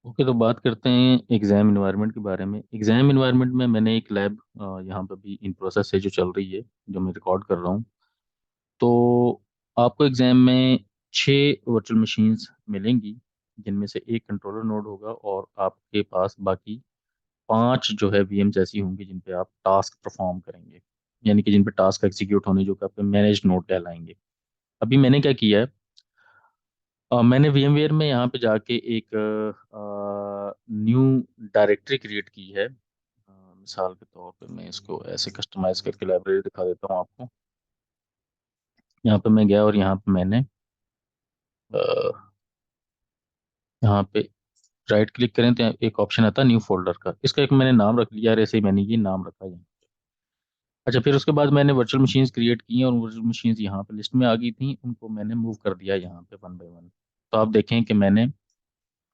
Okay, तो बात करते हैं एग्ज़ाम इन्वायरमेंट के बारे में। एग्ज़ाम इन्वायरमेंट में मैंने एक लैब यहाँ पे भी इन प्रोसेस है जो चल रही है, जो मैं रिकॉर्ड कर रहा हूँ। तो आपको एग्ज़ाम में 6 वर्चुअल मशीन्स मिलेंगी, जिनमें से एक कंट्रोलर नोड होगा और आपके पास बाकी 5 जो है वीएम्स ऐसी होंगी जिन पे आप टास्क परफॉर्म करेंगे, यानी कि जिन पे टास्क एग्जीक्यूट होने जो कि आपके मैनेज नोड कहलाएंगे। अभी मैंने क्या किया है, मैंने VMware में यहाँ पे जाके एक न्यू डायरेक्टरी क्रिएट की है। मिसाल के तौर पे मैं इसको ऐसे कस्टमाइज करके लाइब्रेरी दिखा देता हूँ आपको। यहाँ पे मैं गया और यहाँ पे मैंने अ, यहाँ पे राइट क्लिक करें तो एक ऑप्शन आता है न्यू फोल्डर का। इसका एक मैंने नाम रख लिया, ऐसे ही मैंने ये नाम रखा है। अच्छा, फिर उसके बाद मैंने वर्चुअल मशीन्स क्रिएट की हैं और वर्चुअल मशीन्स यहाँ पे लिस्ट में आ गई थी, उनको मैंने मूव कर दिया यहाँ पे वन बाय वन। तो आप देखें कि मैंने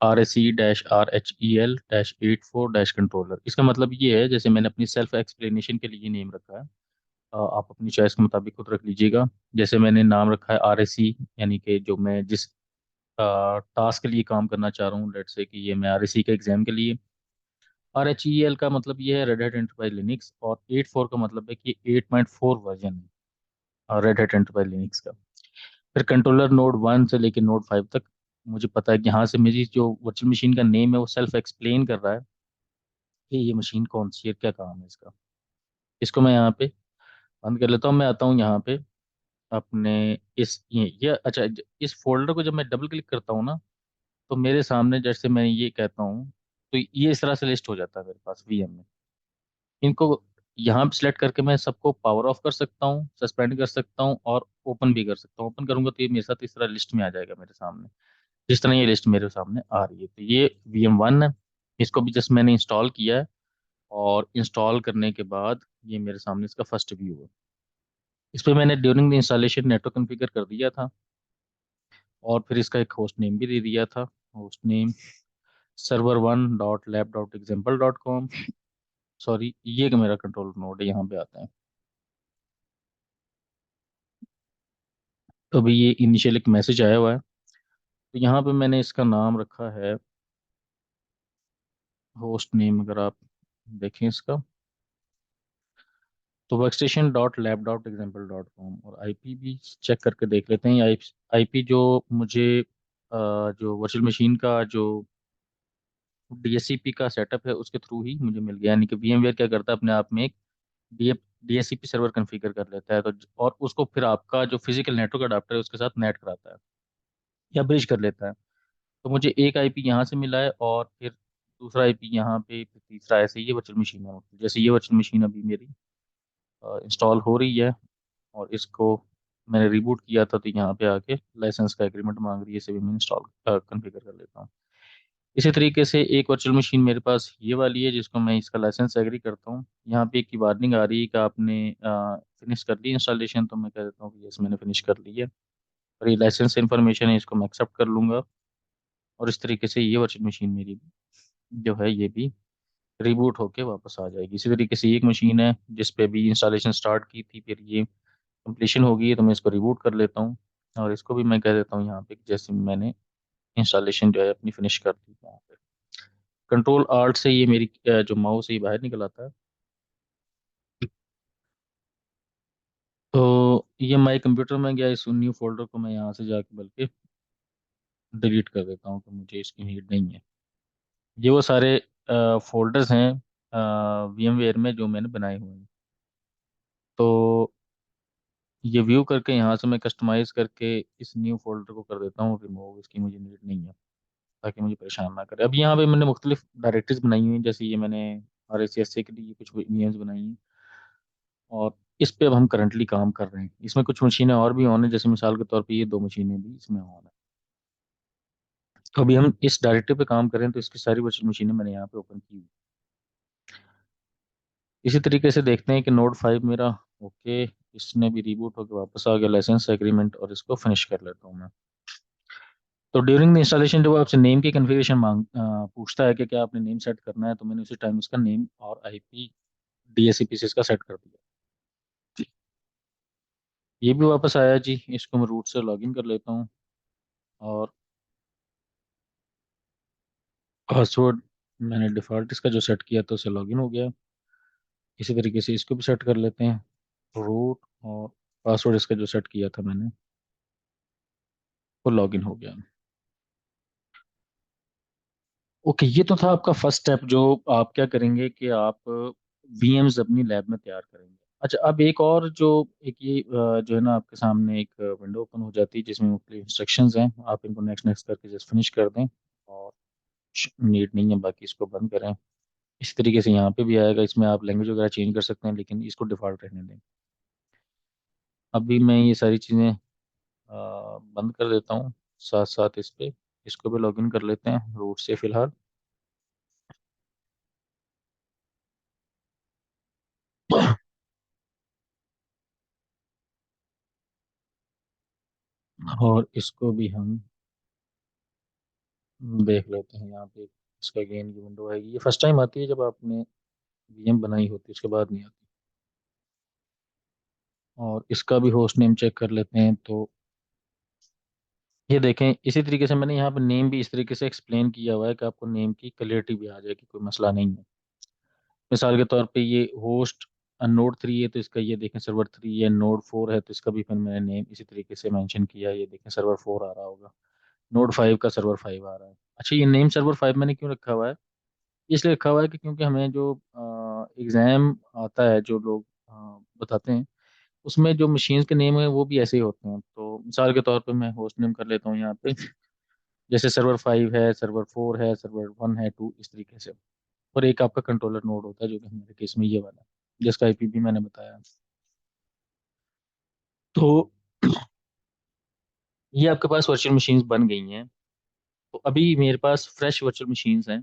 RSE-RHEL-84- कंट्रोलर, इसका मतलब ये है, जैसे मैंने अपनी सेल्फ एक्सप्लेनेशन के लिए नेम रखा है। आप अपनी चॉइस के मुताबिक खुद रख लीजिएगा। जैसे मैंने नाम रखा है RSE, यानी कि जो मैं जिस टास्क के लिए काम करना चाह रहा हूँ, लेट्स से कि ये मैं RSE के एग्जाम के लिए। RHEL का मतलब ये है रेड हैट एंटरप्राइज लिनक्स, और 84 का मतलब है कि 8.4 वर्जन है रेड हैट एंटरप्राइज लिनक्स का। फिर कंट्रोलर नोड 1 से लेकर नोड 5 तक मुझे पता है कि यहाँ से मेरी जो वर्चुअल मशीन का नेम है वो सेल्फ एक्सप्लेन कर रहा है कि ये मशीन कौन सी है, क्या काम है इसका। इसको मैं यहाँ पे बंद कर लेता हूँ। मैं आता हूँ यहाँ पे अपने इस ये अच्छा, इस फोल्डर को जब मैं डबल क्लिक करता हूँ ना, तो मेरे सामने जैसे मैं ये कहता हूँ, तो ये इस तरह से लिस्ट हो जाता है मेरे पास वीएम में। इनको यहाँ पे सिलेक्ट करके मैं सबको पावर ऑफ कर सकता हूँ, सस्पेंड कर सकता हूँ और ओपन भी कर सकता हूँ। ओपन करूंगा तो ये मेरे साथ इस तरह लिस्ट में आ जाएगा मेरे सामने, जिस तरह ये लिस्ट मेरे सामने आ रही है। तो ये VM1 है, इसको भी जस्ट मैंने इंस्टॉल किया है, और इंस्टॉल करने के बाद ये मेरे सामने इसका फर्स्ट व्यू है। इस पर मैंने during the installation network configure कर दिया था, और फिर इसका एक होस्ट नेम भी दे दिया था। Host name server1.lab.example.com। सॉरी, ये कि मेरा कंट्रोल नोड है, यहाँ पे आता है। तो अभी ये इनिशियल एक मैसेज आया हुआ है, तो यहाँ पे मैंने इसका नाम रखा है होस्ट नेम। अगर आप देखें इसका, तो workstation.lab.example.com, और आईपी भी चेक करके देख लेते हैं। आईपी जो मुझे जो वर्चुअल मशीन का जो DHCP का सेटअप है उसके थ्रू ही मुझे मिल गया। यानी कि VMware क्या करता है, अपने आप में एक DHCP सर्वर कॉन्फ़िगर कर लेता है, तो और उसको फिर आपका जो फिजिकल नेटवर्क अडाप्टर है उसके साथ नेट कराता है या ब्रिज कर लेता है। तो मुझे एक आईपी यहाँ से मिला है, और फिर दूसरा आईपी यहाँ पे, फिर तीसरा, ऐसे ये वर्चुअल मशीन है। जैसे ये वर्चुअल मशीन अभी मेरी इंस्टॉल हो रही है, और इसको मैंने रिबूट किया था, तो यहाँ पे आके लाइसेंस का एग्रीमेंट मांग रही है, इसे भी मैं इंस्टॉल कॉन्फ़िगर कर लेता हूँ। इसी तरीके से एक वर्चुअल मशीन मेरे पास ये वाली है, जिसको मैं इसका लाइसेंस एग्री करता हूँ। यहाँ पे एक की वार्निंग आ रही है कि आपने फिनिश कर ली इंस्टॉलेशन, तो मैं कह देता हूँ कि यस, मैंने फिनिश कर ली है, और ये लाइसेंस इन्फॉर्मेशन है, इसको मैं एक्सेप्ट कर लूँगा। और इस तरीके से ये वर्चुअल मशीन मेरी जो है ये भी रिबूट होके वापस आ जाएगी। इसी तरीके से ये एक मशीन है जिस पे भी इंस्टॉलेशन स्टार्ट की थी, फिर ये कंप्लीशन हो गई है, तो मैं इसको रिबूट कर लेता हूँ, और इसको भी मैं कह देता हूँ यहाँ पे कि जैसे मैंने इंस्टॉलेशन जो है अपनी फिनिश कर दी यहाँ पे। कंट्रोल आल्ट से ये मेरी जो माउस है ये बाहर निकल आता है। तो ये माई कंप्यूटर में गया, इस न्यू फोल्डर को मैं यहाँ से जाके बल्कि डिलीट कर देता हूँ, तो मुझे इसकी नीड नहीं है। ये वो सारे फोल्डर्स हैं VMware में जो मैंने बनाए हुए हैं। तो ये व्यू करके यहाँ से मैं कस्टमाइज करके इस न्यू फोल्डर को कर देता हूँ रिमूव, इसकी मुझे नीड नहीं है, ताकि मुझे परेशान ना करे। अब यहाँ पे मैंने मुख्तलिफ डायरेक्टरीज बनाई हुई हैं, जैसे ये मैंने RSA के लिए कुछ VMs बनाई हैं, और इस पे अब हम करंटली काम कर रहे हैं। इसमें कुछ मशीनें और भी ऑन है, जैसे मिसाल के तौर पे ये 2 मशीनें भी इसमें ऑन है। तो अभी हम इस डायरेक्टरी पे काम करें, तो इसकी सारी वर्चुअल मशीनें मैंने यहाँ पे ओपन की हुई। इसी तरीके से देखते हैं कि नोड 5 मेरा ओके, इसने भी रिबूट होकर वापस आ गया, लाइसेंस एग्रीमेंट, और इसको फिनिश कर लेता हूँ मैं। तो ड्यूरिंग द इंस्टॉलेशन जब आपसे नेम की कन्फिग्रेशन पूछता है कि क्या आपने नेम सेट करना है, तो मैंने उसी टाइम इसका नेम और आईपी DHCP से इसका सेट कर दिया। ये भी वापस आया जी, इसको मैं रूट से लॉगिन कर लेता हूँ, और पासवर्ड मैंने डिफ़ॉल्ट इसका जो सेट किया था उसे लॉगिन हो गया। इसी तरीके से इसको भी सेट कर लेते हैं, रूट, और पासवर्ड इसका जो सेट किया था मैंने वो लॉगिन हो गया। ओके, ये तो था आपका फर्स्ट स्टेप। जो आप क्या करेंगे कि आप वीएम्स अपनी लैब में तैयार करेंगे। अच्छा, अब एक और जो एक ये जो है ना, आपके सामने एक विंडो ओपन हो जाती है जिसमें मुख्तलिफ इंस्ट्रक्शंस हैं। आप इनको नेक्स्ट नेक्स्ट करके जस्ट फिनिश कर दें, और नीड नहीं है बाकी इसको बंद करें। इस तरीके से यहाँ पे भी आएगा, इसमें आप लैंग्वेज वगैरह चेंज कर सकते हैं, लेकिन इसको डिफ़ॉल्ट रहने दें। अभी मैं ये सारी चीज़ें बंद कर देता हूँ। साथ साथ इस पे इसको भी लॉगिन कर लेते हैं रूट से फ़िलहाल। और इसको भी हम देख लेते हैं। यहाँ पे इसका गेन की विंडो आएगी, ये फर्स्ट टाइम आती है जब आपने वीएम बनाई होती है, उसके बाद नहीं आती। और इसका भी होस्ट नेम चेक कर लेते हैं। तो ये देखें, इसी तरीके से मैंने यहाँ पे नेम भी इस तरीके से एक्सप्लेन किया हुआ है कि आपको नेम की क्लियरिटी भी आ जाए कि कोई मसला नहीं है। मिसाल के तौर पे ये होस्ट नोड 3 है तो इसका ये देखें सर्वर 3 है, नोड 4 है तो इसका भी फिर मैंने नेम इसी तरीके से मेंशन किया है। ये देखें सर्वर 4 आ रहा होगा, नोड 5 का सर्वर 5 आ रहा है। अच्छा, ये नेम सर्वर 5 मैंने क्यों रखा हुआ है? इसलिए रखा हुआ है कि क्योंकि हमें जो एग्ज़ाम आता है, जो लोग बताते हैं, उसमें जो मशीन्स के नेम है वो भी ऐसे ही होते हैं। तो मिसाल के तौर पे मैं होस्ट नेम कर लेता हूँ यहाँ पे, जैसे सर्वर 5 है, सर्वर 4 है, सर्वर 1 है, 2, इस तरीके से। और एक आपका कंट्रोलर नोड होता है जो कि हमारे केस में ये वाला है, जिसका आईपी भी मैंने बताया। तो ये आपके पास वर्चुअल मशीन्स बन गई हैं। तो अभी मेरे पास फ्रेश वर्चुअल मशीन्स हैं।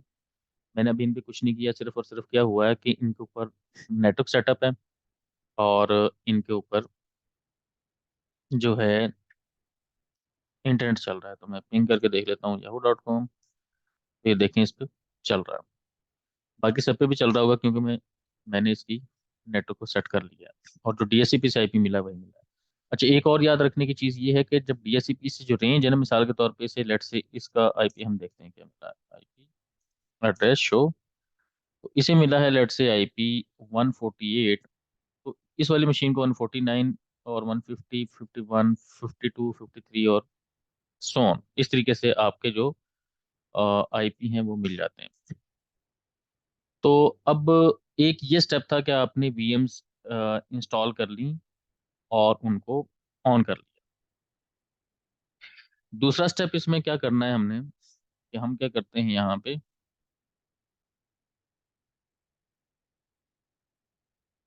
मैंने अभी इन पे कुछ नहीं किया, सिर्फ और सिर्फ क्या हुआ है कि इनके ऊपर नेटवर्क सेटअप है, और इनके ऊपर जो है इंटरनेट चल रहा है। तो मैं पिंग करके देख लेता हूँ yahoo.com। ये देखें, इस पे चल रहा है। बाकी सब पे भी चल रहा होगा क्योंकि मैंने इसकी नेटवर्क को सेट कर लिया है, और जो डीएससीपी से आईपी मिला वही मिला है। अच्छा, एक और याद रखने की चीज़ ये है कि जब डीएससीपी से जो रेंज है ना, मिसाल के तौर पे से लेट से इसका आईपी हम देखते हैं क्या मिला है। आईपी एड्रेस शो, तो इसे मिला है लेट से आईपी 148। तो इस वाली मशीन को 149 और 150, 51, 52, 53 और सो ऑन, इस तरीके से आपके जो आईपी हैं वो मिल जाते हैं। तो अब एक ये स्टेप था कि आपने वीएम्स इंस्टॉल कर ली और उनको ऑन कर लिया। दूसरा स्टेप इसमें क्या करना है हमने, कि हम क्या करते हैं यहाँ पे,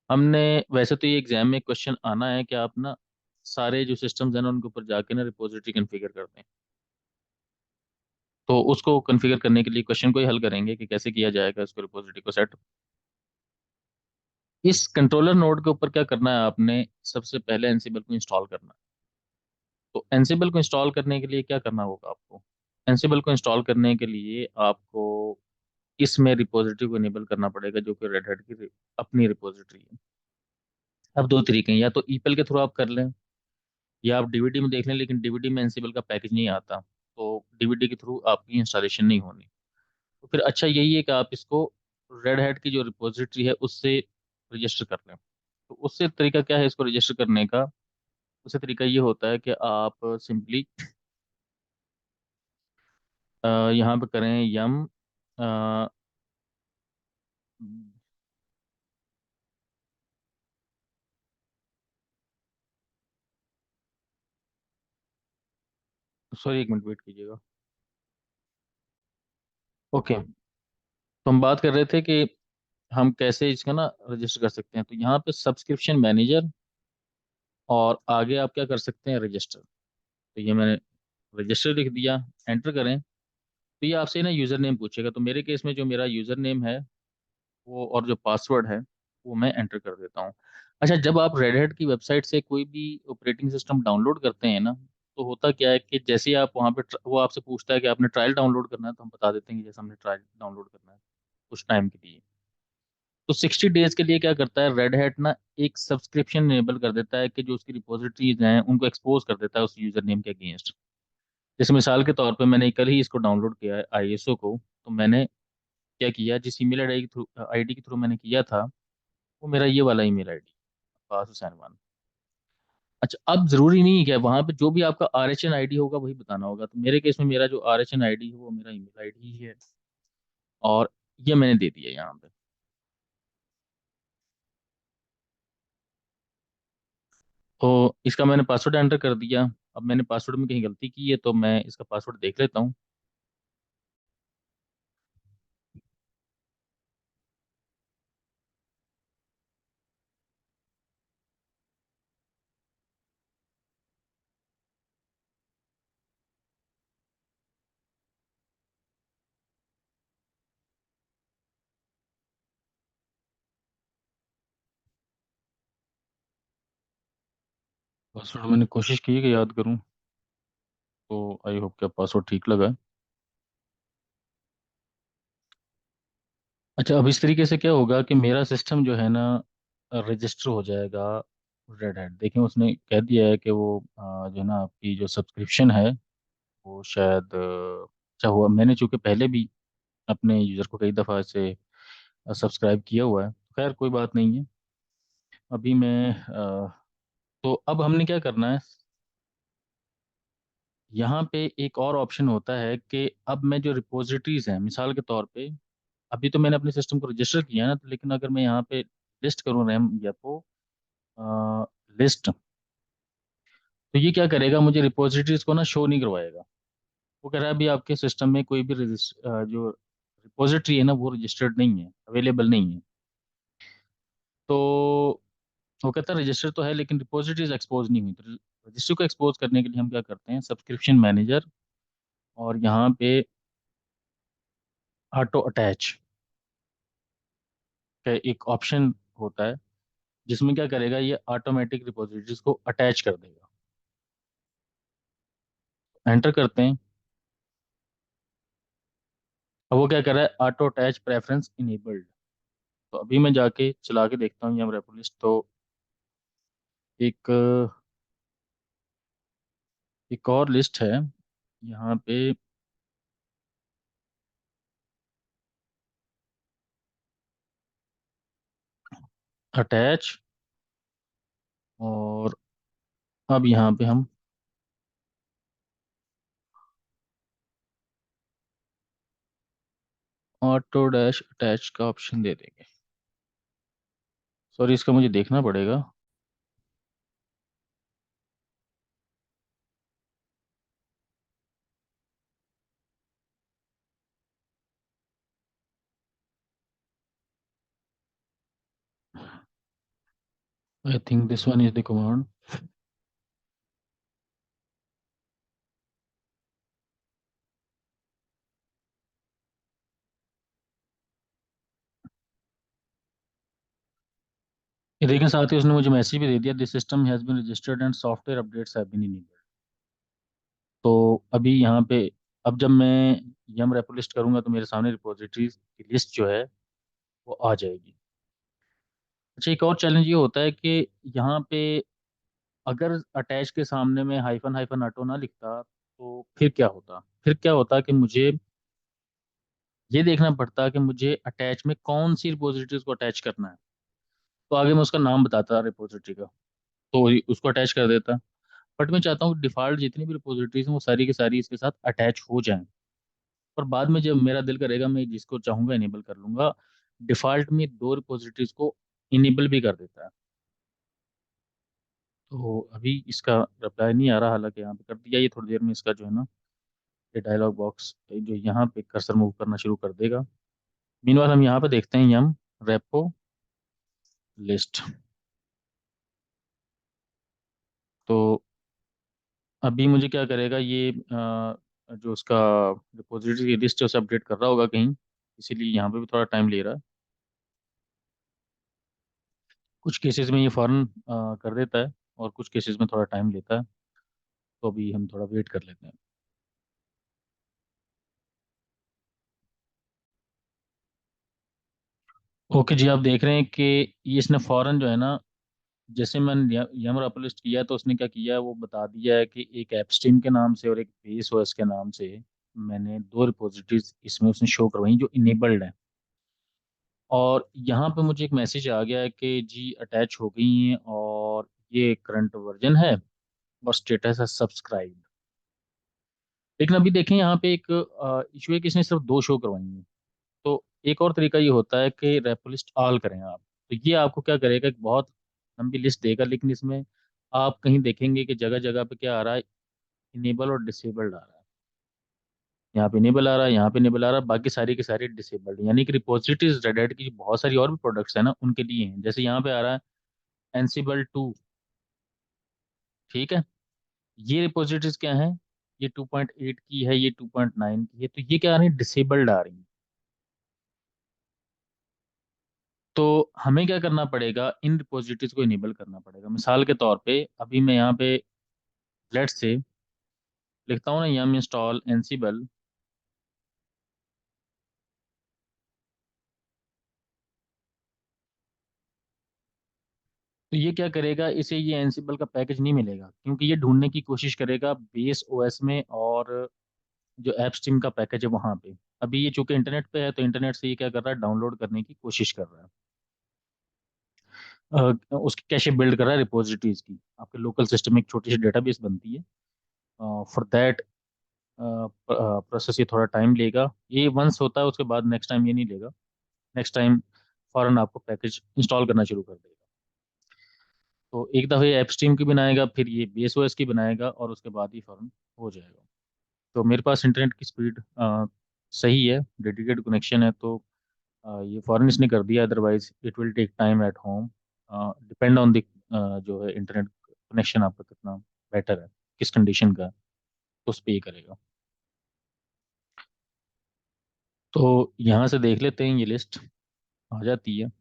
हमने वैसे तो ये एग्जाम में क्वेश्चन आना है कि आप ना सारे जो सिस्टम्स हैं ना उनके ऊपर जाके ना रिपोजिटरी कॉन्फ़िगर कर दें। तो उसको कॉन्फ़िगर करने के लिए क्वेश्चन को ही हल करेंगे कि कैसे किया जाएगा इसको, रिपोजिटरी को सेट। इस कंट्रोलर नोड के ऊपर क्या करना है आपने, सबसे पहले एनसिबल को इंस्टॉल करना है। तो एनसिबल को इंस्टॉल करने के लिए क्या करना होगा आपको, एनसिबल को इंस्टॉल करने के लिए आपको इसमें रिपोजिटरी को इनेबल करना पड़ेगा, जो कि रेड हैट की अपनी रिपोजिटरी है। अब दो तरीके हैं, या तो ईपल के थ्रू आप कर लें, या आप डीवीडी में देख लें, लेकिन डीवीडी में एनसिबल का पैकेज नहीं आता, तो डीवीडी के थ्रू आपकी इंस्टॉलेशन नहीं होनी। तो फिर अच्छा यही है कि आप इसको रेड हैट की जो रिपोजिटरी है उससे रजिस्टर कर लें। तो उससे तरीका क्या है इसको रजिस्टर करने का, उससे तरीका ये होता है कि आप सिंपली यहाँ पे करें यम, सॉरी एक मिनट वेट कीजिएगा। ओके, तो हम बात कर रहे थे कि हम कैसे इसका ना रजिस्टर कर सकते हैं। तो यहाँ पे सब्सक्रिप्शन मैनेजर, और आगे आप क्या कर सकते हैं, रजिस्टर। तो ये मैंने रजिस्टर लिख दिया, एंटर करें। तो ये आपसे ना यूज़र नेम पूछेगा। तो मेरे केस में जो मेरा यूज़र नेम है वो, और जो पासवर्ड है वो मैं एंटर कर देता हूँ। अच्छा, जब आप रेड हैट की वेबसाइट से कोई भी ऑपरेटिंग सिस्टम डाउनलोड करते हैं ना, तो होता क्या है कि जैसे ही आप वहाँ पे वो आपसे पूछता है कि आपने ट्रायल डाउनलोड करना है, तो हम बता देते हैं कि जैसे हमने ट्रायल डाउनलोड करना है कुछ टाइम के लिए। तो 60 डेज के लिए क्या करता है रेड हैट ना, एक सब्सक्रिप्शन इनेबल कर देता है कि जो उसकी रिपोजिटरीज हैं उनको एक्सपोज कर देता है उस यूजर नेम के अगेंस्ट। जैसे मिसाल के तौर पे मैंने कल ही इसको डाउनलोड किया है आईएसओ को, तो मैंने क्या किया, जिस ईमेल आईडी के थ्रू आईडी के थ्रू मैंने किया था, वो मेरा ये वाला email ID, Abbas Hussain one. अच्छा, अब जरूरी नहीं है कि वहां पे जो भी आपका RHN आईडी होगा वही बताना होगा, तो मेरे केस में मेरा जो RHN आईडी है वो मेरा ईमेल आईडी ही है, और ये मैंने दे दिया यहाँ पे। तो इसका मैंने पासवर्ड एंटर कर दिया। अब मैंने पासवर्ड में कहीं गलती की है तो मैं इसका पासवर्ड देख लेता हूँ। पासवर्ड मैंने कोशिश की है कि याद करूँ, तो आई होप कि पासवर्ड ठीक लगा है। अच्छा, अब इस तरीके से क्या होगा कि मेरा सिस्टम जो है ना रजिस्टर हो जाएगा रेड हैट। देखें, उसने कह दिया है कि वो जो है ना आपकी जो सब्सक्रिप्शन है वो शायद अच्छा हुआ, मैंने चूंकि पहले भी अपने यूज़र को कई दफ़ा से सब्सक्राइब किया हुआ है, खैर कोई बात नहीं है। अभी मैं तो अब हमने क्या करना है, यहाँ पे एक और ऑप्शन होता है कि अब मैं जो रिपोजिटरीज हैं, मिसाल के तौर पे अभी तो मैंने अपने सिस्टम को रजिस्टर किया है ना, तो लेकिन अगर मैं यहाँ पे लिस्ट करूँ रैम या तो लिस्ट, तो ये क्या करेगा, मुझे रिपोजिटरीज को ना शो नहीं करवाएगा। वो कह रहा है अभी आपके सिस्टम में कोई भी जो रिपोजिटरी है ना वो रजिस्टर्ड नहीं है, अवेलेबल नहीं है। तो वो कहता है रजिस्टर तो है लेकिन रिपोजिटरीज एक्सपोज नहीं हुई। तो रजिस्टर को एक्सपोज करने के लिए हम क्या करते हैं, सब्सक्रिप्शन मैनेजर, और यहाँ पे ऑटो अटैच का एक ऑप्शन होता है, जिसमें क्या करेगा, ये ऑटोमेटिक रिपोजिटरीज को अटैच कर देगा। एंटर करते हैं। अब वो क्या कर रहा है, ऑटो अटैच प्रेफरेंस इनेबल्ड। तो अभी मैं जाके चला के देखता हूँ यहाँ रेपो लिस्ट, तो एक एक और लिस्ट है यहाँ पे, अटैच, और अब यहाँ पे हम ऑटो डैश अटैच का ऑप्शन दे देंगे। सॉरी, इसका मुझे देखना पड़ेगा। I think this one is the command. ये देखें, साथ ही उसने मुझे मैसेज भी दे दिया, this system has been registered and software updates have been enabled. तो अभी यहाँ पे, अब जब मैं यम रेपो लिस्ट करूंगा तो मेरे सामने रिपोजिटरीज की लिस्ट जो है वो आ जाएगी। अच्छा, एक और चैलेंज ये होता है कि यहाँ पे अगर अटैच के सामने में हाइफन हाइफन ऑटो ना लिखता तो फिर क्या होता कि मुझे ये देखना पड़ता कि मुझे अटैच में कौन सी रिपोजिटरीज को अटैच करना है। तो आगे मैं उसका नाम बताता रिपोजिटरी का, तो उसको अटैच कर देता। बट मैं चाहता हूँ डिफ़ॉल्ट जितनी भी रिपोजिटरीज हैं वो सारी की सारी इसके साथ अटैच हो जाएं, और बाद में जब मेरा दिल करेगा मैं जिसको चाहूंगा इनेबल कर लूंगा। डिफ़ॉल्ट में दो रिपोजिटरीज को इनेबल भी कर देता है। तो अभी इसका रिप्लाई नहीं आ रहा, हालांकि यहाँ पे कर दिया, ये थोड़ी देर में इसका जो है ना ये डायलॉग बॉक्स जो यहाँ पे कर्सर मूव करना शुरू कर देगा। मीनवाल हम यहाँ पे देखते हैं यम रेपो लिस्ट। तो अभी मुझे क्या करेगा ये जो उसका रिपोजिटरी की लिस्ट है उसे अपडेट कर रहा होगा कहीं, इसीलिए यहाँ पे भी थोड़ा टाइम ले रहा है। कुछ केसेस में ये फ़ौरन कर देता है, और कुछ केसेस में थोड़ा टाइम लेता है। तो अभी हम थोड़ा वेट कर लेते हैं। ओके जी, आप देख रहे हैं कि ये इसने फ़ौरन जो है ना जैसे मैंने यम अपलिस्ट किया तो उसने क्या किया, वो बता दिया है कि एक एपस्ट्रीम के नाम से और एक बेस ओएस के नाम से मैंने दो रिपोजिटरीज इसमें उसने शो करवाई जो इनेबल्ड है। और यहाँ पे मुझे एक मैसेज आ गया है कि जी अटैच हो गई हैं और ये करंट वर्जन है और स्टेटस है सब्सक्राइब। लेकिन अभी देखें यहाँ पे एक इशू है कि इसने सिर्फ दो शो करवाई हैं। तो एक और तरीका ये होता है कि रेपो लिस्ट ऑल करें आप। तो ये आपको क्या करेगा, एक बहुत लंबी लिस्ट देगा, लेकिन इसमें आप कहीं देखेंगे कि जगह जगह पे क्या आ रहा है, इनेबल और डिसेबल्ड आ रहा है। यहाँ पे इनेबल आ रहा है, यहाँ पे इनेबल आ रहा है, बाकी सारी की सारी डिसेबल्ड, यानी कि रिपोजिटरीज रेड हैट की जो बहुत सारी और भी प्रोडक्ट्स है ना उनके लिए हैं। जैसे यहाँ पे आ रहा है एनसीबल 2। ठीक है, ये रिपोजिटरीज क्या है, ये 2.8 की है, ये 2.9 की है, तो ये क्या आ रही है, डिसेबल्ड आ रही है। तो हमें क्या करना पड़ेगा, इन रिपोजिटरीज को इनेबल करना पड़ेगा। मिसाल के तौर पे अभी मैं यहाँ पे लेट्स से लिखता हूँ ना यम इंस्टॉल एनसीबल। तो ये क्या करेगा, इसे ये एनसीबल का पैकेज नहीं मिलेगा, क्योंकि ये ढूंढने की कोशिश करेगा बेस ओएस में और जो ऐप स्ट्रीम का पैकेज है वहां पे। अभी ये चूंकि इंटरनेट पे है तो इंटरनेट से ये क्या कर रहा है, डाउनलोड करने की कोशिश कर रहा है। उसकी कैसे बिल्ड कर रहा है रिपोजिटरीज की। आपके लोकल सिस्टम में एक छोटी सी डेटाबेस बनती है, फॉर दैट प्रोसेस ये थोड़ा टाइम लेगा। ये वंस होता है उसके बाद नेक्स्ट टाइम ये नहीं लेगा, नेक्स्ट टाइम फौरन आपको पैकेज इंस्टॉल करना शुरू कर देगा। तो एक दफ़ा ये ऐप स्ट्रीम की बनाएगा, फिर ये बेस ओएस की बनाएगा और उसके बाद ही फौरन हो जाएगा। तो मेरे पास इंटरनेट की स्पीड सही है, डेडिकेटेड कनेक्शन है, तो ये फौरन इसने कर दिया। Otherwise it will take time at home, depend on the जो है इंटरनेट कनेक्शन आपका कितना बेटर है, किस कंडीशन का है, तो उस पर ये करेगा। तो यहाँ से देख लेते हैं, ये लिस्ट आ जाती है।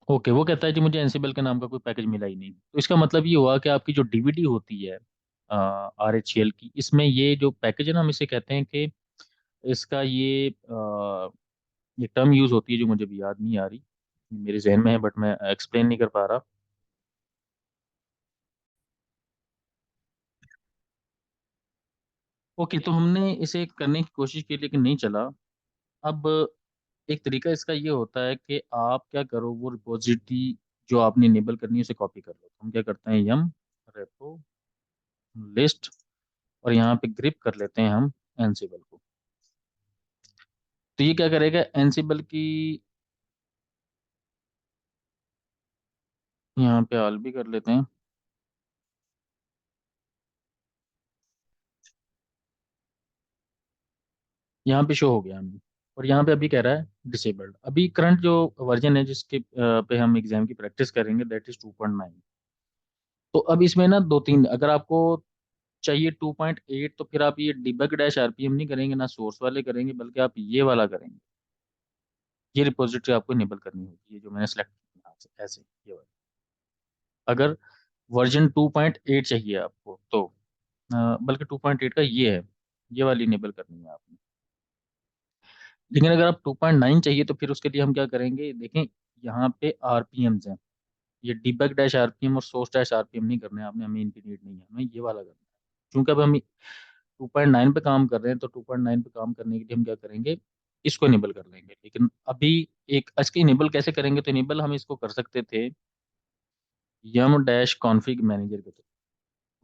ओके, वो कहता है कि मुझे एनसीबल के नाम का कोई पैकेज मिला ही नहीं। तो इसका मतलब ये हुआ कि आपकी जो डीवीडी होती है RHCL की, इसमें ये जो पैकेज है ना, हम इसे कहते हैं कि इसका ये टर्म यूज होती है जो मुझे भी याद नहीं आ रही, मेरे जहन में है बट मैं एक्सप्लेन नहीं कर पा रहा। ओके, तो हमने इसे करने की कोशिश की लेकिन नहीं चला। अब एक तरीका इसका ये होता है कि आप क्या करो, वो रिपोजिटरी जो आपने इनेबल करनी है उसे कॉपी कर लो। तो हम क्या करते हैं, यम रेपो लिस्ट, और यहाँ पे ग्रिप कर लेते हैं हम एनसिबल को। तो ये क्या करेगा, एनसिबल की यहाँ पे ऑल भी कर लेते हैं, यहाँ पे शो हो गया हमें। और यहाँ पे अभी कह रहा है डिसेबल्ड। अभी करंट जो वर्जन है जिसके पे हम एग्जाम की प्रैक्टिस करेंगे, दैट इज 2.9। तो अब इसमें ना दो तीन, अगर आपको चाहिए 2.8 तो फिर आप ये डिबग डैश आरपीएम नहीं करेंगे, ना सोर्स वाले करेंगे, बल्कि आप ये वाला करेंगे। ये रिपोजिटरी आपको इनेबल करनी होगी, ये जो मैंने सेलेक्ट किया ऐसे, ये वाला। अगर वर्जन 2.8 चाहिए आपको तो बल्कि 2.8 का ये है, ये वाली इनेबल करनी है आपने। लेकिन अगर आप 2.9 चाहिए तो फिर उसके लिए हम क्या करेंगे, देखें यहाँ पे आरपीएम्स हैं। ये डिबग डैश आरपीएम और सोर्स डैश आरपीएम नहीं करने हैं आपने, हमें इनकी नीड नहीं है, हमें ये वाला करना है। क्योंकि अब हम 2.9 पे काम कर रहे हैं, तो 2.9 पे काम करने के लिए हम क्या करेंगे, इसको इनेबल कर लेंगे। लेकिन अभी एक इसके इनेबल कैसे करेंगे, तो इनेबल हम इसको कर सकते थे यम डैश कॉन्फ़िग मैनेजर के थ्रू।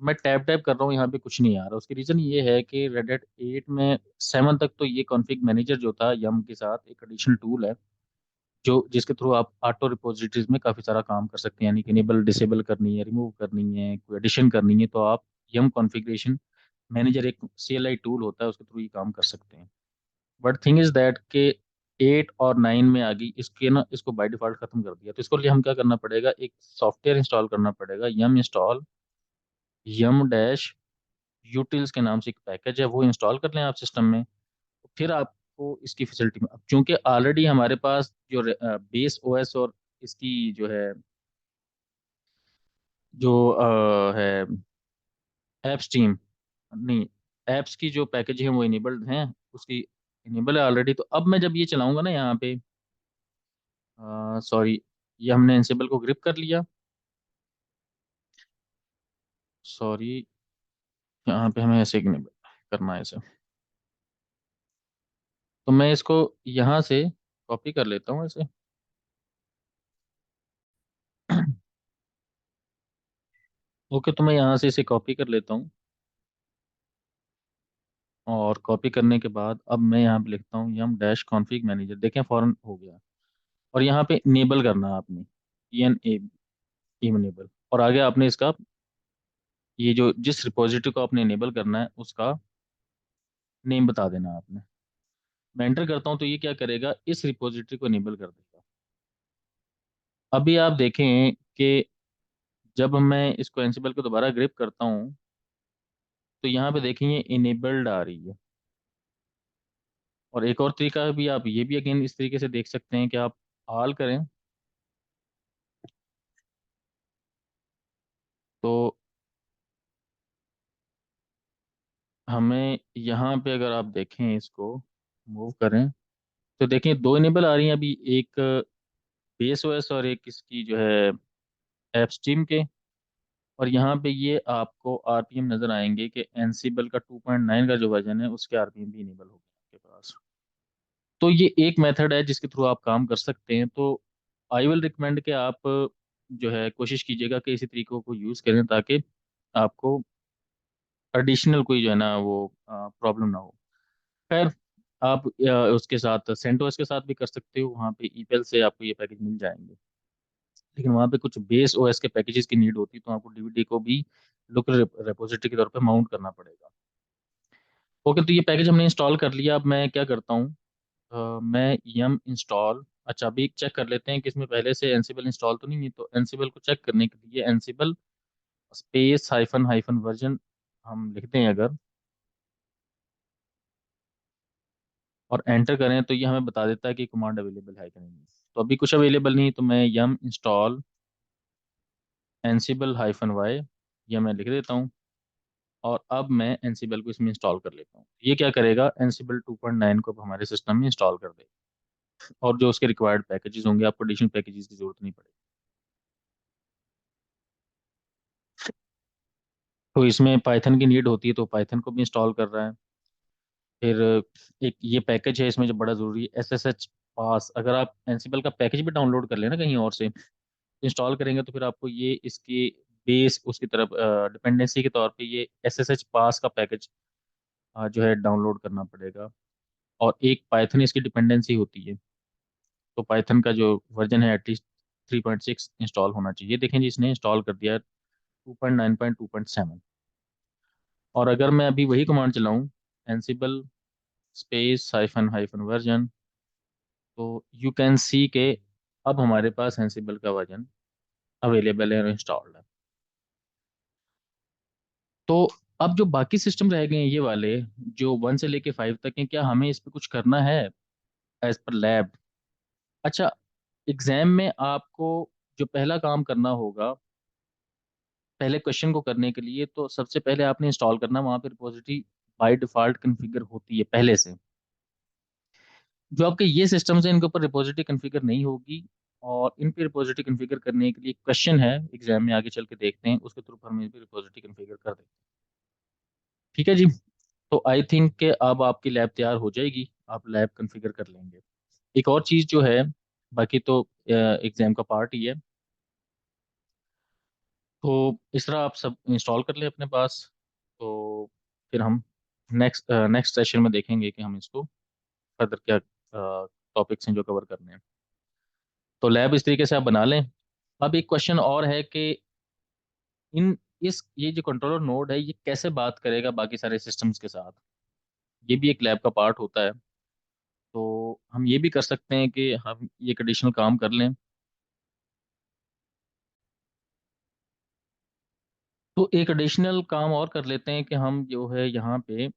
मैं टैब टैब कर रहा हूँ, यहाँ पे कुछ नहीं आ रहा। उसकी रीज़न ये है कि रेड हैट 8 में 7 तक तो ये कॉन्फ़िग मैनेजर जो था यम के साथ एक एडिशनल टूल है, जो जिसके थ्रू आप ऑटो रिपोजिटरीज में काफ़ी सारा काम कर सकते हैं। यानी कि इनेबल डिसेबल करनी है, रिमूव करनी है, कोई एडिशन करनी है, तो आप यम कॉन्फ़िगरेशन मैनेजर एक CLI टूल होता है, उसके थ्रू ये काम कर सकते हैं। बट थिंग इज दैट के 8 और 9 में आ गई, इसके ना इसको बाय डिफॉल्ट खत्म कर दिया। तो इसको लिए हम क्या करना पड़ेगा, एक सॉफ्टवेयर इंस्टॉल करना पड़ेगा, यम इंस्टॉल यम डैश यूटिल्स के नाम से एक पैकेज है, वो इंस्टॉल कर लें आप सिस्टम में। तो फिर आपको इसकी फैसिलिटी में, अब चूंकि ऑलरेडी हमारे पास जो बेस ओएस और इसकी जो है, जो है ऐप स्टीम, नहीं, एप्स की जो पैकेज है वो इनेबल्ड हैं उसकी। इनेबल है ऑलरेडी। तो अब मैं जब ये चलाऊंगा ना यहाँ पे, सॉरी, ये हमने एनसेबल को ग्रिप कर लिया। सॉरी, यहाँ पे हमें ऐसे इनेबल करना है इसे। तो मैं इसको यहाँ से कॉपी कर लेता हूँ ऐसे। ओके, तो मैं यहाँ से इसे कॉपी कर लेता हूँ। और कॉपी करने के बाद अब मैं यहाँ पे लिखता हूँ यम डैश कॉन्फ़िग मैनेजर, देखें फॉरन हो गया। और यहाँ पे इनेबल करना है आपने, एन ए इनेबल। और आगे आपने इसका, ये जो जिस रिपोजिटरी को आपने इनेबल करना है उसका नेम बता देना है आपने। मैं एंटर करता हूँ तो ये क्या करेगा, इस रिपोजिटरी को इनेबल कर देगा। अभी आप देखें कि जब मैं इसको एंसिबल को दोबारा ग्रिप करता हूँ तो यहाँ पे देखें ये इनेबल्ड आ रही है। और एक और तरीका भी, आप ये भी अगेन इस तरीके से देख सकते हैं कि आप ऑल करें तो हमें यहाँ पे, अगर आप देखें इसको मूव करें तो देखें दो इनेबल आ रही हैं अभी, एक बेस ओएस और एक इसकी जो है एप स्ट्रीम के। और यहाँ पे ये आपको आरपीएम नजर आएंगे कि एनसीबल का 2.9 का जो वर्जन है उसके आरपीएम भी इनेबल हो गए आपके पास। तो ये एक मेथड है जिसके थ्रू आप काम कर सकते हैं। तो आई विल रिकमेंड कि आप जो है कोशिश कीजिएगा कि इसी तरीकों को यूज़ करें ताकि आपको एडिशनल कोई जो है ना वो प्रॉब्लम ना हो। खैर, आप उसके साथ सेंटोस के साथ भी कर सकते हो, वहाँ पे ईपेल से आपको ये पैकेज मिल जाएंगे। लेकिन वहाँ पे कुछ बेस ओएस के पैकेजेस की नीड होती है, तो आपको डीवीडी को भी लोकल रेपोजिटरी के तौर पे माउंट करना पड़ेगा। ओके, तो ये पैकेज हमने इंस्टॉल कर लिया। अब मैं क्या करता हूँ, मैं यम इंस्टॉल, अच्छा अभी चेक कर लेते हैं कि इसमें पहले से एनसिबल इंस्टॉल तो नहीं है। तो एनसिबल को चेक करने के लिए एनसिबल स्पेस हाइफन हाइफन वर्जन हम लिखते हैं अगर, और एंटर करें तो ये हमें बता देता है कि कमांड अवेलेबल है कि नहीं। तो अभी कुछ अवेलेबल नहीं, तो मैं यम इंस्टॉल एनसिबल हाइफन वाई, यह मैं लिख देता हूँ। और अब मैं एनसिबल को इसमें इंस्टॉल कर लेता हूँ। ये क्या करेगा, एनसिबल 2.9 को अब हमारे सिस्टम में इंस्टॉल कर देगा। और जो उसके रिक्वायर्ड पैकेजेस होंगे, आपको एडिशनल पैकेजेस की जरूरत नहीं पड़ेगी। तो इसमें पाइथन की नीड होती है तो पाइथन को भी इंस्टॉल कर रहा है। फिर एक ये पैकेज है इसमें जो बड़ा ज़रूरी है, एस एस एच पास। अगर आप एनसिबल का पैकेज भी डाउनलोड कर लेना कहीं और से, इंस्टॉल करेंगे तो फिर आपको ये इसकी बेस उसकी तरफ डिपेंडेंसी के तौर पे ये एस एस एच पास का पैकेज जो है डाउनलोड करना पड़ेगा। और एक पाइथन इसकी डिपेंडेंसी होती है। तो पाइथन का जो वर्जन है एटलीस्ट 3.6 इंस्टॉल होना चाहिए। देखें जी, इसने इंस्टॉल कर दिया 2.9.2.7। और अगर मैं अभी वही कमांड चलाऊं, Ansible space hyphen hyphen version, तो यू कैन सी के अब हमारे पास एनसिबल का वर्जन अवेलेबल है और इंस्टॉल्ड है। तो अब जो बाकी सिस्टम रह गए हैं ये वाले, जो 1 से लेके 5 तक हैं, क्या हमें इस पे कुछ करना है एज पर लैब? अच्छा, एग्जाम में आपको जो पहला काम करना होगा, पहले क्वेश्चन को करने के लिए, तो सबसे पहले आपने इंस्टॉल करना, वहाँ पे रिपोजिटरी बाय डिफॉल्ट कॉन्फ़िगर होती है पहले से। जो आपके ये सिस्टम्स हैं इनके ऊपर रिपोजिटरी कॉन्फ़िगर नहीं होगी। और इन पे रिपोजिटरी कॉन्फ़िगर करने के लिए क्वेश्चन है एग्जाम में, आगे चल के देखते हैं, उसके थ्रू हम इन पे रिपोजिटरी कॉन्फ़िगर कर देते हैं। ठीक है जी। तो आई थिंक कि अब आपकी लैब तैयार हो जाएगी, आप लैब कॉन्फ़िगर कर लेंगे। एक और चीज़ जो है, बाकी तो एग्जाम का पार्ट ही है, तो इस तरह आप सब इंस्टॉल कर लें अपने पास। तो फिर हम नेक्स्ट नेक्स्ट सेशन में देखेंगे कि हम इसको फर्दर क्या टॉपिक्स हैं जो कवर करने हैं। तो लैब इस तरीके से आप बना लें। अब एक क्वेश्चन और है कि इन इस ये जो कंट्रोलर नोड है ये कैसे बात करेगा बाकी सारे सिस्टम्स के साथ, ये भी एक लैब का पार्ट होता है। तो हम ये भी कर सकते हैं कि हम ये एक एडिशनल काम कर लें। तो एक एडिशनल काम और कर लेते हैं कि हम जो है यहाँ पे,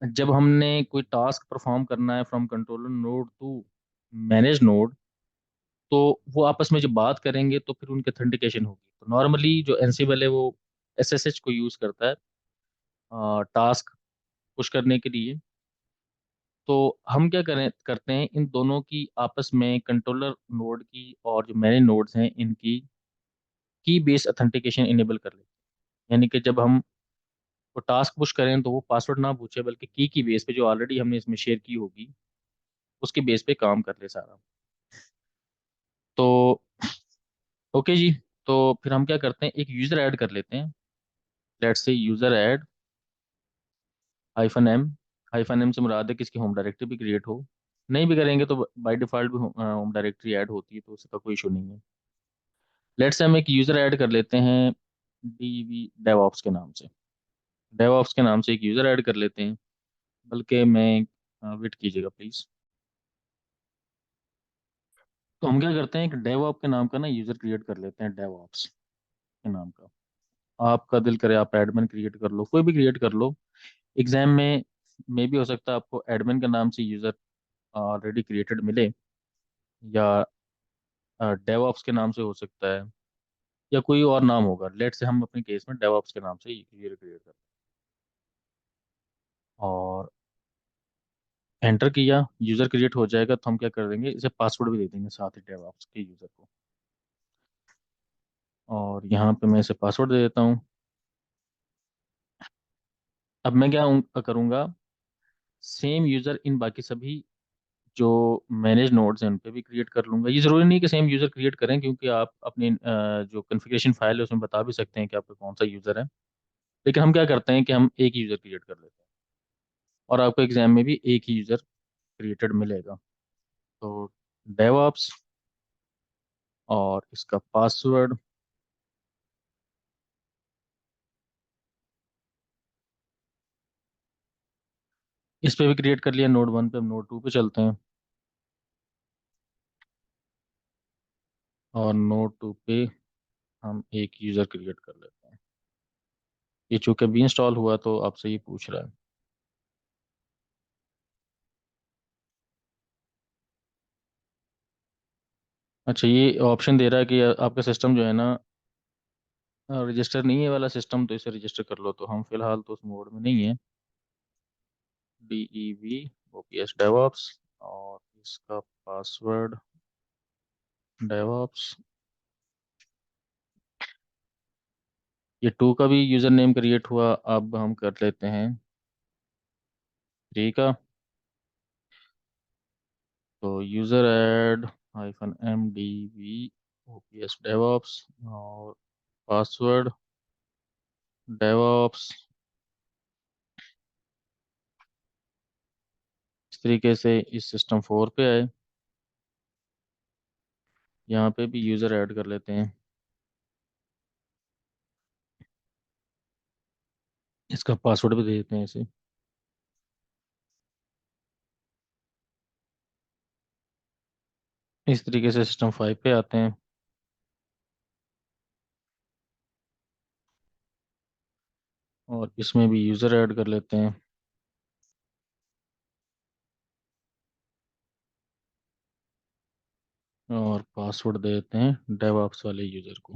जब हमने कोई टास्क परफॉर्म करना है from controller node to manage node, तो वो आपस में जब बात करेंगे तो फिर उनकी ऑथेंटिकेशन होगी। तो नॉर्मली जो एनसिबल है वो एसएसएच को यूज़ करता है टास्क पुश करने के लिए। तो हम क्या करें करते हैं, इन दोनों की आपस में कंट्रोलर नोड की और जो मैनेज नोड्स हैं इनकी की बेस ऑथेंटिकेशन इनेबल कर लेते हैं। यानी कि जब हम वो टास्क पुश करें तो वो पासवर्ड ना पूछे, बल्कि की बेस पे जो ऑलरेडी हमने इसमें शेयर की होगी उसके बेस पे काम कर ले सारा। तो ओके जी। तो फिर हम क्या करते हैं, एक यूज़र ऐड कर लेते हैं। Let's say user add -m। -m से मुराद है कि इसकी होम डायरेक्टरी भी क्रिएट हो। नहीं भी करेंगे तो बाय डिफ़ॉल्ट भी होम डायरेक्टरी ऐड होती है, तो उसका कोई इशू नहीं है। लेट्स से हम एक यूज़र ऐड कर लेते हैं डीवी डेवऑप्स के नाम से। डेवऑप्स के नाम से एक यूज़र ऐड कर लेते हैं। बल्कि मैं वेट कीजिएगा प्लीज़। तो हम क्या करते हैं, एक डेवऑप के नाम का ना यूज़र क्रिएट कर लेते हैं, डेवऑप्स के नाम का। आपका दिल करे आप एडमिन क्रिएट कर लो, कोई भी क्रिएट कर लो। एग्जाम में मे भी हो सकता है आपको एडमिन के नाम से यूज़र ऑलरेडी क्रिएटेड मिले, या डेवऑप्स के नाम से हो सकता है, या कोई और नाम होगा। लेट से हम अपने केस में डेवऑप्स के नाम से यूज़र क्रिएट करते हैं और एंटर किया, यूज़र क्रिएट हो जाएगा। तो हम क्या कर देंगे, इसे पासवर्ड भी दे देंगे साथ ही डेवऑप्स के यूज़र को। और यहाँ पे मैं इसे पासवर्ड दे देता हूँ। अब मैं क्या करूँगा, सेम यूज़र इन बाकी सभी जो मैनेज नोड्स हैं उन पे भी क्रिएट कर लूंगा। ये ज़रूरी नहीं कि सेम यूज़र क्रिएट करें, क्योंकि आप अपनी जो कॉन्फ़िगरेशन फाइल है उसमें बता भी सकते हैं कि आपका कौन सा यूज़र है। लेकिन हम क्या करते हैं कि हम एक यूज़र क्रिएट कर लेते हैं और आपको एग्जाम में भी एक ही यूज़र क्रिएटेड मिलेगा। तो डेवऑप्स और इसका पासवर्ड, इस पे भी क्रिएट कर लिया नोड 1 पे। हम नोड 2 पे चलते हैं और नोड 2 पे हम एक यूज़र क्रिएट कर लेते हैं। ये चूंकि भी इंस्टॉल हुआ तो आपसे ये पूछ रहा है। अच्छा, ये ऑप्शन दे रहा है कि आपका सिस्टम जो है ना रजिस्टर नहीं है वाला सिस्टम, तो इसे रजिस्टर कर लो। तो हम फिलहाल तो उस मोड में नहीं है। DEV OPS डेवऑप्स और इसका पासवर्ड डेवऑप्स। ये 2 का भी यूज़र नेम क्रिएट हुआ। अब हम कर लेते हैं 3 का। तो user add -m DEV OPS और पासवर्ड डेवऑप्स। इस तरीके से इस सिस्टम 4 पे आए। यहाँ पे भी यूज़र ऐड कर लेते हैं। इसका पासवर्ड भी दे देते हैं इसे। इस तरीके से सिस्टम 5 पे आते हैं और इसमें भी यूज़र ऐड कर लेते हैं और पासवर्ड दे देते हैं डेवऑप्स वाले यूज़र को।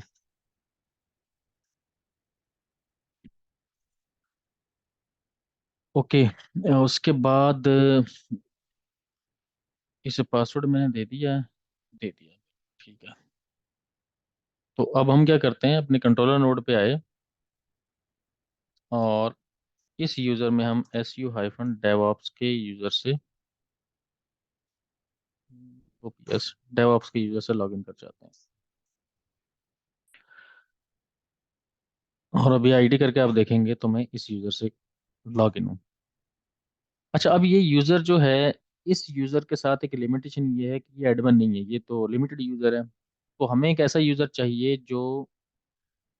ओके। उसके बाद इसे पासवर्ड मैंने दे दिया है, दे दिया। ठीक है। तो अब हम क्या करते हैं, अपने कंट्रोलर नोड पे आए और इस यूज़र में हम SU-DevOps के यूज़र से OPS DevOps के यूज़र से लॉगिन कर जाते हैं। और अभी आईडी करके आप देखेंगे तो मैं इस यूज़र से लॉगिन हूँ। अच्छा, अब ये यूज़र जो है, इस यूज़र के साथ एक लिमिटेशन ये है कि ये एडमिन नहीं है, ये तो लिमिटेड यूज़र है। तो हमें एक ऐसा यूज़र चाहिए जो,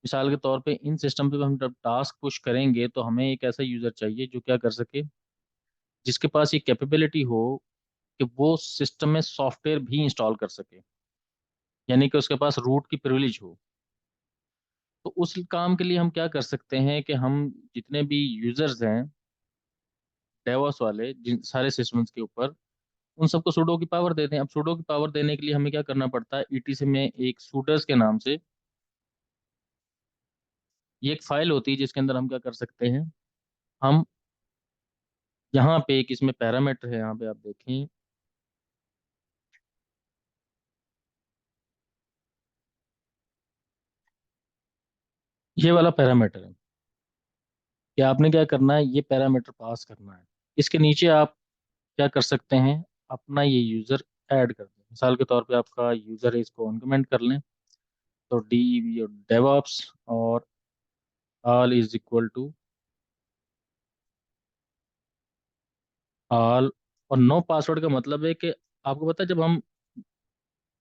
मिसाल के तौर पे इन सिस्टम पे हम जब टास्क पुश करेंगे तो हमें एक ऐसा यूज़र चाहिए जो क्या कर सके, जिसके पास ये कैपेबिलिटी हो कि वो सिस्टम में सॉफ्टवेयर भी इंस्टॉल कर सके। यानी कि उसके पास रूट की प्रिविलेज हो। तो उस काम के लिए हम क्या कर सकते हैं कि हम जितने भी यूजर्स हैं डेवॉस वाले, जिन सारे सिस्टम्स के ऊपर, उन सबको सुडो की पावर देते हैं। अब सुडो की पावर देने के लिए हमें क्या करना पड़ता है, ईटीसी में एक सुडर्स के नाम से ये एक फाइल होती है जिसके अंदर हम क्या कर सकते हैं, हम यहाँ पे एक इसमें पैरामीटर है, यहाँ पे आप देखें, ये वाला पैरामीटर है कि आपने क्या करना है, ये पैरामीटर पास करना है। इसके नीचे आप क्या कर सकते हैं, अपना ये यूज़र ऐड कर दें। मिसाल के तौर पे आपका यूज़र है, इसको ऑन कमेंट कर लें। तो डी डेवऑप्स और all is equal to all, और नो पासवर्ड का मतलब है कि आपको पता है जब हम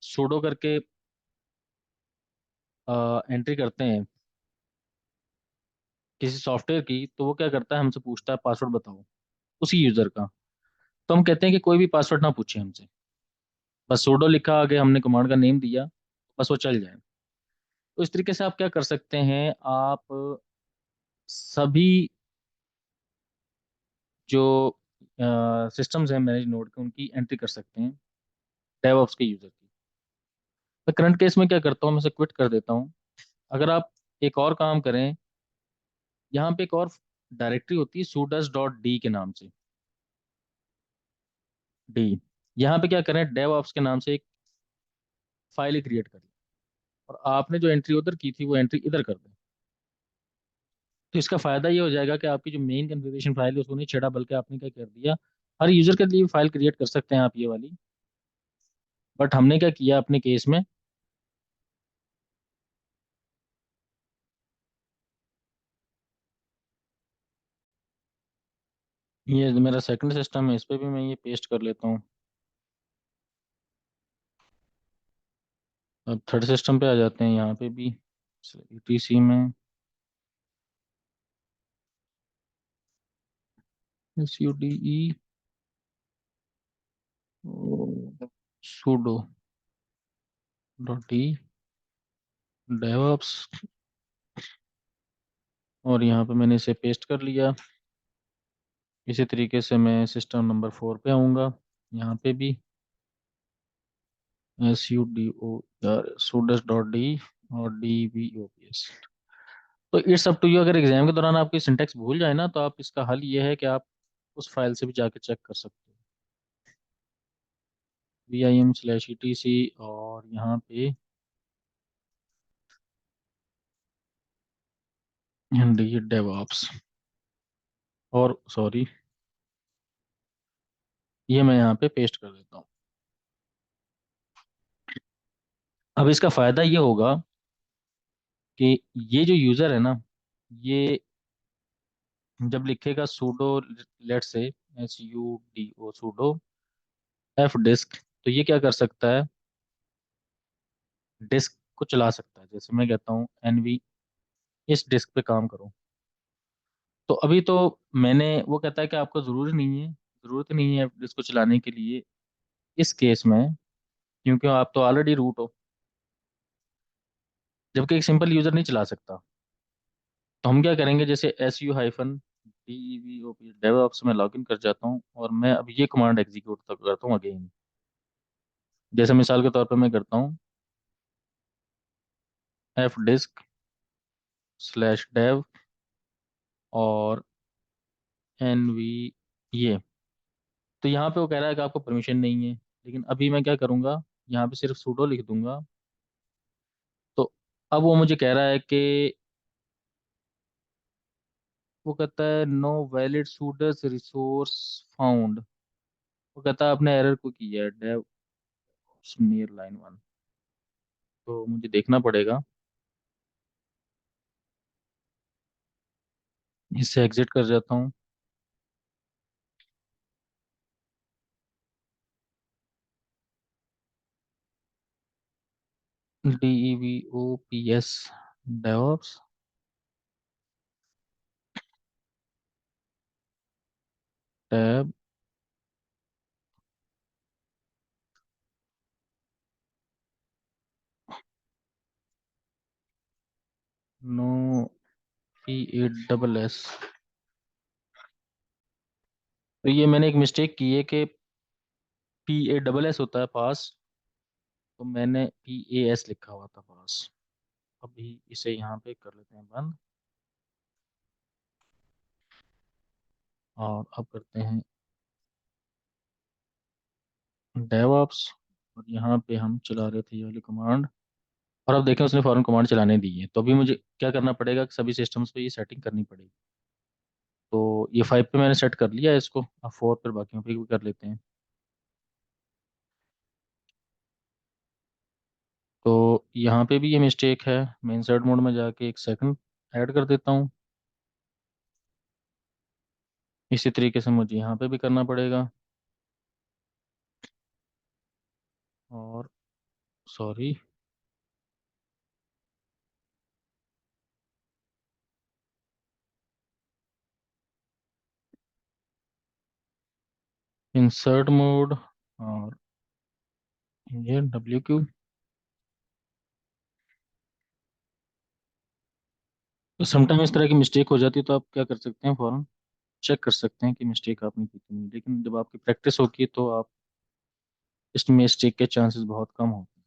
सुडो करके एंट्री करते हैं किसी सॉफ्टवेयर की, तो वो क्या करता है, हमसे पूछता है पासवर्ड बताओ उसी यूज़र का। तो हम कहते हैं कि कोई भी पासवर्ड ना पूछे हमसे, बस सुडो लिखा आगे, हमने कमांड का नेम दिया, बस वो चल जाए। तो इस तरीके से आप क्या कर सकते हैं, आप सभी जो सिस्टम्स हैं मैनेज नोड के, उनकी एंट्री कर सकते हैं डेवऑप्स के यूज़र की। मैं करंट केस में क्या करता हूँ, मैं इसे क्विट कर देता हूँ। अगर आप एक और काम करें, यहाँ पे एक और डायरेक्टरी होती है sudos डॉट डी के नाम से, डी। यहाँ पे क्या करें, डेव ऑप्स के नाम से एक फाइल क्रिएट करें, और आपने जो एंट्री उधर की थी वो एंट्री इधर कर दें। तो इसका फायदा ये हो जाएगा कि आपकी जो मेन कॉन्फ़िगरेशन फाइल है उसको नहीं छेड़ा, बल्कि आपने क्या कर दिया, हर यूजर के लिए फाइल क्रिएट कर सकते हैं आप ये वाली। बट हमने क्या किया अपने केस में, ये मेरा सेकंड सिस्टम है, इस पे भी मैं ये पेस्ट कर लेता हूँ। अब थर्ड सिस्टम पे आ जाते हैं, यहाँ पे भी ईटीसी में SUDE sudo dot D DevOps, और यहाँ पे मैंने इसे पेस्ट कर लिया। इसी तरीके से मैं सिस्टम नंबर 4 पे आऊँगा, यहाँ पे भी SUDO डॉट डी और DVOPS। तो इट्स अप टू यू, अगर एग्जाम के दौरान आपकी सिंटेक्स भूल जाए ना, तो आप इसका हल ये है कि आप उस फाइल से भी जाके चेक कर सकते हो, vim/etc, और यहाँ पे डी डेवऑप्स, और सॉरी, ये मैं यहाँ पे पेस्ट कर देता हूँ। अब इसका फ़ायदा ये होगा कि ये जो यूज़र है ना, ये जब लिखेगा सूडो, लेट से SUDO सूडो एफ डिस्क, तो ये क्या कर सकता है, डिस्क को चला सकता है। जैसे मैं कहता हूँ NV इस डिस्क पे काम करो, तो अभी तो मैंने, वो कहता है कि आपको ज़रूरत नहीं है डिस्क को चलाने के लिए इस केस में, क्योंकि आप तो ऑलरेडी रूट हो, जबकि एक सिंपल यूज़र नहीं चला सकता। तो हम क्या करेंगे, जैसे SU-DEVOP डेवऑप्स में लॉगिन कर जाता हूँ, और मैं अब ये कमांड एग्जीक्यूट करता हूँ अगेन। जैसे मिसाल के तौर पर मैं करता हूँ एफ डिस्क स्लैश डेव और NV, ये। तो यहाँ पे वो कह रहा है कि आपको परमिशन नहीं है, लेकिन अभी मैं क्या करूँगा, यहाँ पे सिर्फ सूडो लिख दूंगा। तो अब वो मुझे कह रहा है कि, वो कहता है नो वैलिड सूडस रिसोर्स फाउंड, वो कहता है आपने एरर को किया है डेव नियर लाइन 1। तो मुझे देखना पड़ेगा, इससे एग्जिट कर जाता हूँ। DEVOPS DevOps tab no PA SS। तो ये मैंने एक मिस्टेक की है कि PASS होता है पास, तो मैंने PAS लिखा हुआ था पास। अभी इसे यहाँ पे कर लेते हैं बंद। और अब करते हैं डेवऑप्स। और यहाँ पे हम चला रहे थे ये वाली कमांड, और अब देखें उसने फॉरन कमांड चलाने दी है, तो अभी मुझे क्या करना पड़ेगा कि सभी सिस्टम्स पे ये सेटिंग करनी पड़ेगी। तो ये 5 पे मैंने सेट कर लिया है इसको, अब 4 पर बाकियों पे भी कर लेते हैं। तो यहाँ पे भी ये मिस्टेक है, मैं इंसर्ट मोड में जाके एक सेकंड ऐड कर देता हूँ। इसी तरीके से मुझे यहाँ पे भी करना पड़ेगा। और सॉरी, इंसर्ट मोड, और ये WQ। तो समटाइम इस तरह की मिस्टेक हो जाती है, तो आप क्या कर सकते हैं, फौरन चेक कर सकते हैं कि मिस्टेक आपने की कि नहीं, लेकिन जब आपकी प्रैक्टिस होगी तो आप इस मिस्टेक के चांसेस बहुत कम होते हैं।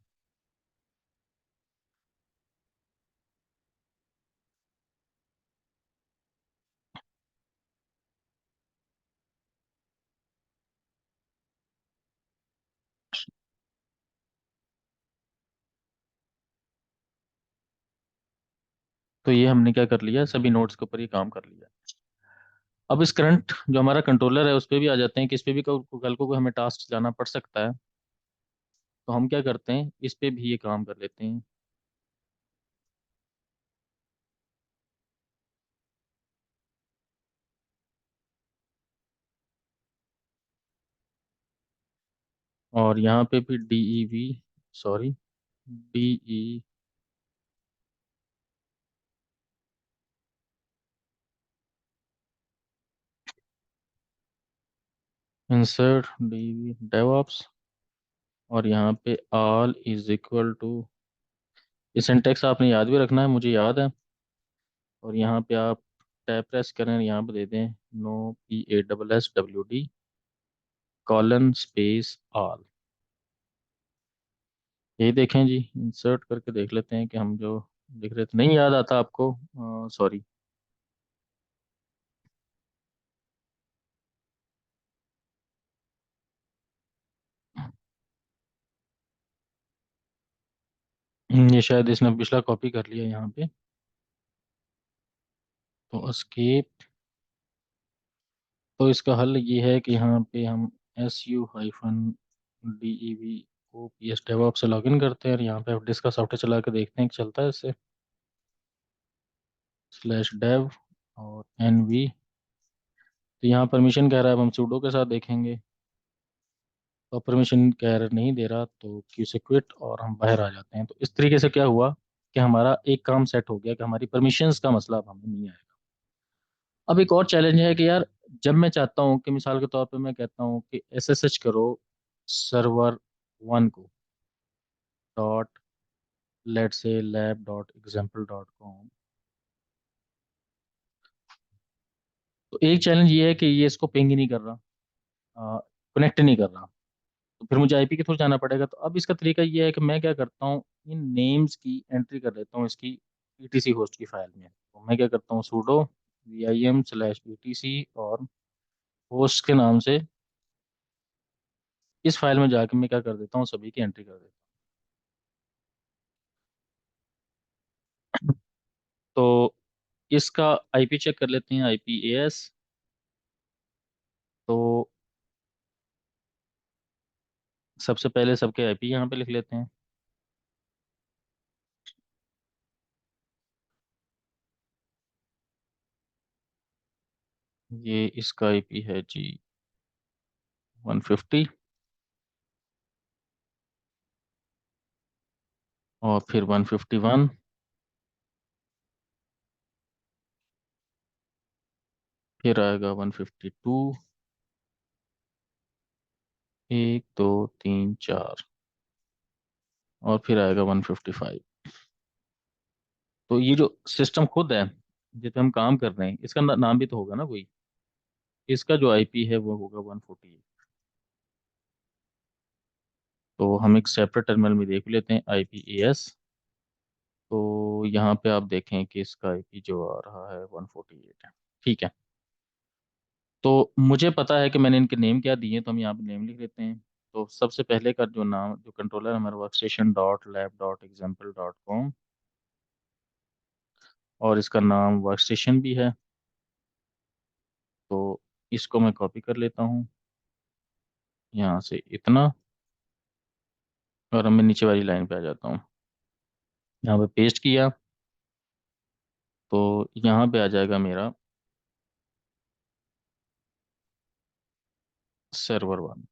तो ये हमने क्या कर लिया, सभी नोट्स के ऊपर ये काम कर लिया। अब इस करंट जो हमारा कंट्रोलर है उस पर भी आ जाते हैं कि इस पे भी कल को हमें टास्क चलाना पड़ सकता है। तो हम क्या करते हैं, इस पे भी ये काम कर लेते हैं। और यहाँ पे भी DEV, sorry, DE, insert DEV DevOps, और यहाँ पे ऑल इज इक्वल टू, ये सिंटेक्स आपने याद भी रखना है, मुझे याद है। और यहाँ पे आप टैब प्रेस करें, यहाँ पे दे दें NOPASSWD कॉलन स्पेस ऑल। ये देखें जी, इंसर्ट करके देख लेते हैं कि हम जो लिख रहे थे, नहीं याद आता आपको, सॉरी। ये शायद इसने पिछला कॉपी कर लिया यहाँ पे। तो एस्केप, तो इसका हल ये है कि यहाँ पे हम SU-DEVOPS डेवऑप से लॉगिन करते हैं, और यहाँ पे अपडेट का सॉफ्टवेयर चला के देखते हैं कि चलता है इससे। /dev और NV, तो यहाँ परमिशन कह रहा है, अब हम sudo के साथ देखेंगे। तो परमिशन कह रहा नहीं दे रहा, तो क्यू से क्विट और हम बाहर आ जाते हैं। तो इस तरीके से क्या हुआ कि हमारा एक काम सेट हो गया कि हमारी परमिशंस का मसला अब हमें नहीं आएगा। अब एक और चैलेंज है कि यार, जब मैं चाहता हूँ कि मिसाल के तौर पे मैं कहता हूँ कि SSH करो server 1 को, डॉट लेट से lab.example.com। तो एक चैलेंज ये है कि ये इसको पिंग ही नहीं कर रहा, कनेक्ट नहीं कर रहा। तो फिर मुझे IP के थ्रू जाना पड़ेगा। तो अब इसका तरीका ये है कि मैं क्या करता हूँ, इन नेम्स की एंट्री कर लेता हूँ इसकी ETC होस्ट की फाइल में। तो मैं क्या करता हूँ, sudo vim/etc, और होस्ट के नाम से इस फाइल में जाके मैं क्या कर देता हूँ, सभी की एंट्री कर देता हूँ। तो इसका IP चेक कर लेते हैं, IPAS। तो सबसे पहले सबके IP यहाँ पे लिख लेते हैं। ये इसका IP है जी 150, और फिर 151, फिर आएगा 152, 1 2 3 4, और फिर आएगा 155। तो ये जो सिस्टम खुद है जिस पे हम काम कर रहे हैं, इसका नाम भी तो होगा ना कोई। इसका जो IP है वो होगा 148। तो हम एक सेपरेट टर्मिनल में देख लेते हैं IPAS। तो यहाँ पे आप देखें कि इसका IP जो आ रहा है 148 है। ठीक है। तो मुझे पता है कि मैंने इनके नेम क्या दिए हैं, तो हम यहाँ पे नेम लिख लेते हैं। तो सबसे पहले का जो नाम, जो कंट्रोलर है हमारा, work station dot lab dot example dot com, और इसका नाम वर्क स्टेशन भी है। तो इसको मैं कॉपी कर लेता हूँ यहाँ से इतना, और अब मैं नीचे वाली लाइन पे आ जाता हूँ, यहाँ पे पेस्ट किया। तो यहाँ पे आ जाएगा मेरा सर्वर वन,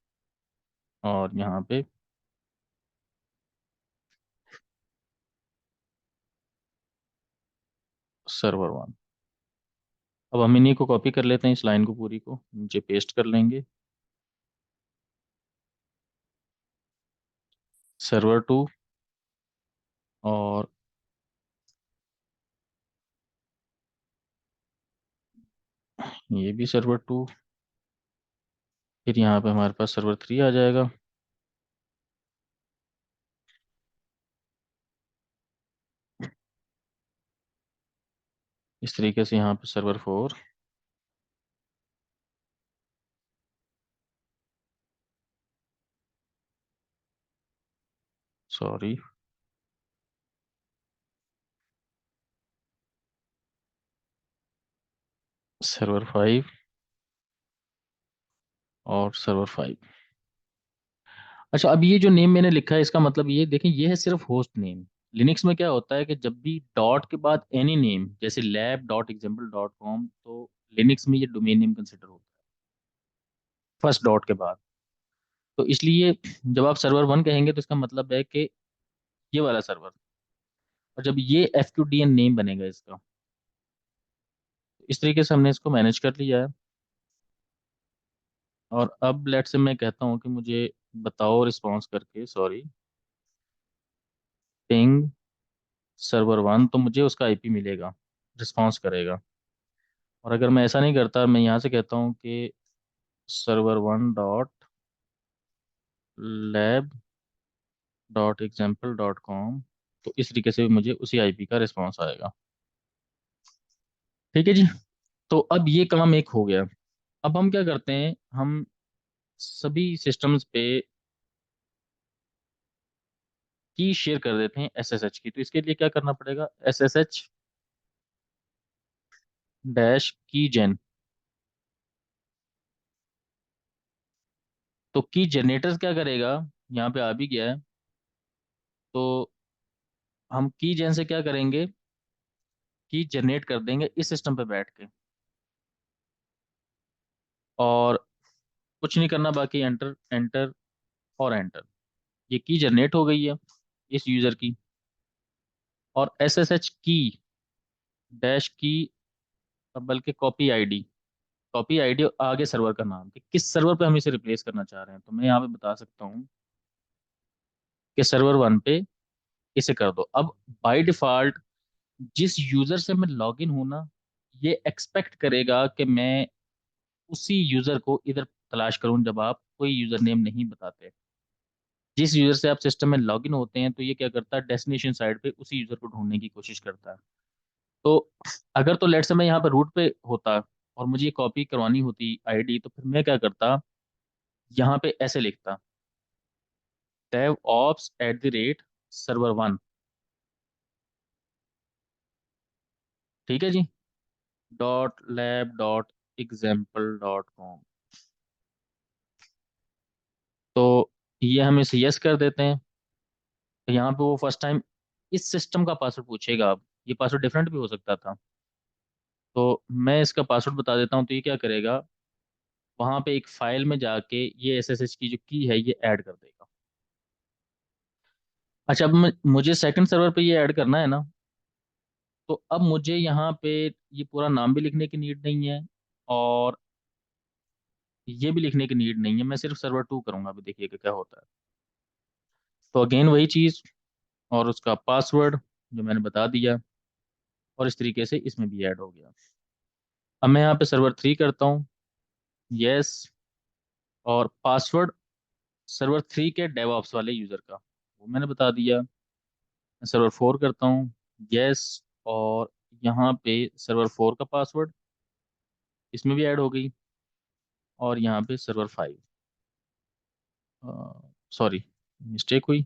और यहाँ पे सर्वर वन। अब हम इन्हीं को कॉपी कर लेते हैं, इस लाइन को पूरी को नीचे पेस्ट कर लेंगे। सर्वर टू, और ये भी सर्वर टू। फिर यहाँ पे हमारे पास सर्वर थ्री आ जाएगा। इस तरीके से यहाँ पे server four, sorry, server five, और सर्वर फाइव। अच्छा, अब ये जो नेम मैंने लिखा है, इसका मतलब ये देखें, ये है सिर्फ होस्ट नेम। लिनक्स में क्या होता है कि जब भी डॉट के बाद एनी नेम, जैसे lab dot example dot com, तो लिनक्स में ये डोमेन नेम कंसिडर होता है फर्स्ट डॉट के बाद। तो इसलिए जब आप सर्वर वन कहेंगे तो इसका मतलब है कि ये वाला सर्वर। और जब ये F Q D N name बनेगा इसका, इस तरीके से हमने इसको मैनेज कर लिया है। और अब लेट से मैं कहता हूँ कि मुझे बताओ रिस्पॉन्स करके, सॉरी, पिंग सर्वर वन, तो मुझे उसका आईपी मिलेगा, रिस्पॉन्स करेगा। और अगर मैं ऐसा नहीं करता, मैं यहाँ से कहता हूँ कि server one dot lab dot example dot com, तो इस तरीके से मुझे उसी आईपी का रिस्पॉन्स आएगा। ठीक है जी। तो अब ये काम एक हो गया। अब हम क्या करते हैं, हम सभी सिस्टम्स पे की शेयर कर देते हैं एसएसएच की। तो इसके लिए क्या करना पड़ेगा, एसएसएच डैश की जेन। तो की जनरेटर क्या करेगा, यहाँ पे आ भी गया है। तो हम की जेन से क्या करेंगे, की जनरेट कर देंगे इस सिस्टम पे बैठ के, और कुछ नहीं करना बाकी, एंटर एंटर और एंटर। ये की जनरेट हो गई है इस यूजर की। और एस एस एच की डैश की, बल्कि कॉपी आईडी आगे सर्वर का नाम, कि किस सर्वर पे हम इसे रिप्लेस करना चाह रहे हैं। तो मैं यहाँ पे बता सकता हूँ कि सर्वर वन पे इसे कर दो। अब बाय डिफॉल्ट जिस यूजर से मैं लॉगिन हूं ना, ये एक्सपेक्ट करेगा कि मैं उसी यूजर को इधर तलाश करूं जब आप कोई यूजर नेम नहीं बताते। जिस यूजर से आप सिस्टम में लॉगिन होते हैं, तो ये क्या करता है, डेस्टिनेशन साइड पे उसी यूजर को ढूंढने की कोशिश करता है। तो अगर तो लेट से मैं यहाँ पर रूट पे होता और मुझे ये कॉपी करवानी होती आईडी, तो फिर मैं क्या करता, यहाँ पे ऐसे लिखता, dev ops @ सर्वर वन। ठीक है जी, dot lab dot example dot com. तो ये हम इसे यस कर देते हैं। तो यहाँ पे वो फर्स्ट टाइम इस सिस्टम का पासवर्ड पूछेगा। अब ये पासवर्ड डिफरेंट भी हो सकता था, तो मैं इसका पासवर्ड बता देता हूँ। तो ये क्या करेगा, वहां पे एक फाइल में जाके ये एसएसएच की जो की है ये ऐड कर देगा। अच्छा, अब मुझे सेकंड सर्वर पे ये ऐड करना है ना, तो अब मुझे यहाँ पे ये पूरा नाम भी लिखने की नीड नहीं है, और ये भी लिखने की नीड नहीं है। मैं सिर्फ सर्वर टू करूंगा, अभी देखिएगा क्या होता है। तो अगेन वही चीज़, और उसका पासवर्ड जो मैंने बता दिया, और इस तरीके से इसमें भी ऐड हो गया। अब मैं यहाँ पे सर्वर थ्री करता हूँ, यस, और पासवर्ड सर्वर थ्री के डेवऑप्स वाले यूज़र का वो मैंने बता दिया। मैं सर्वर फोर करता हूँ, यस, और यहाँ पे सर्वर फोर का पासवर्ड इसमें भी ऐड हो गई। और यहाँ पे सर्वर 5, सॉरी मिस्टेक हुई।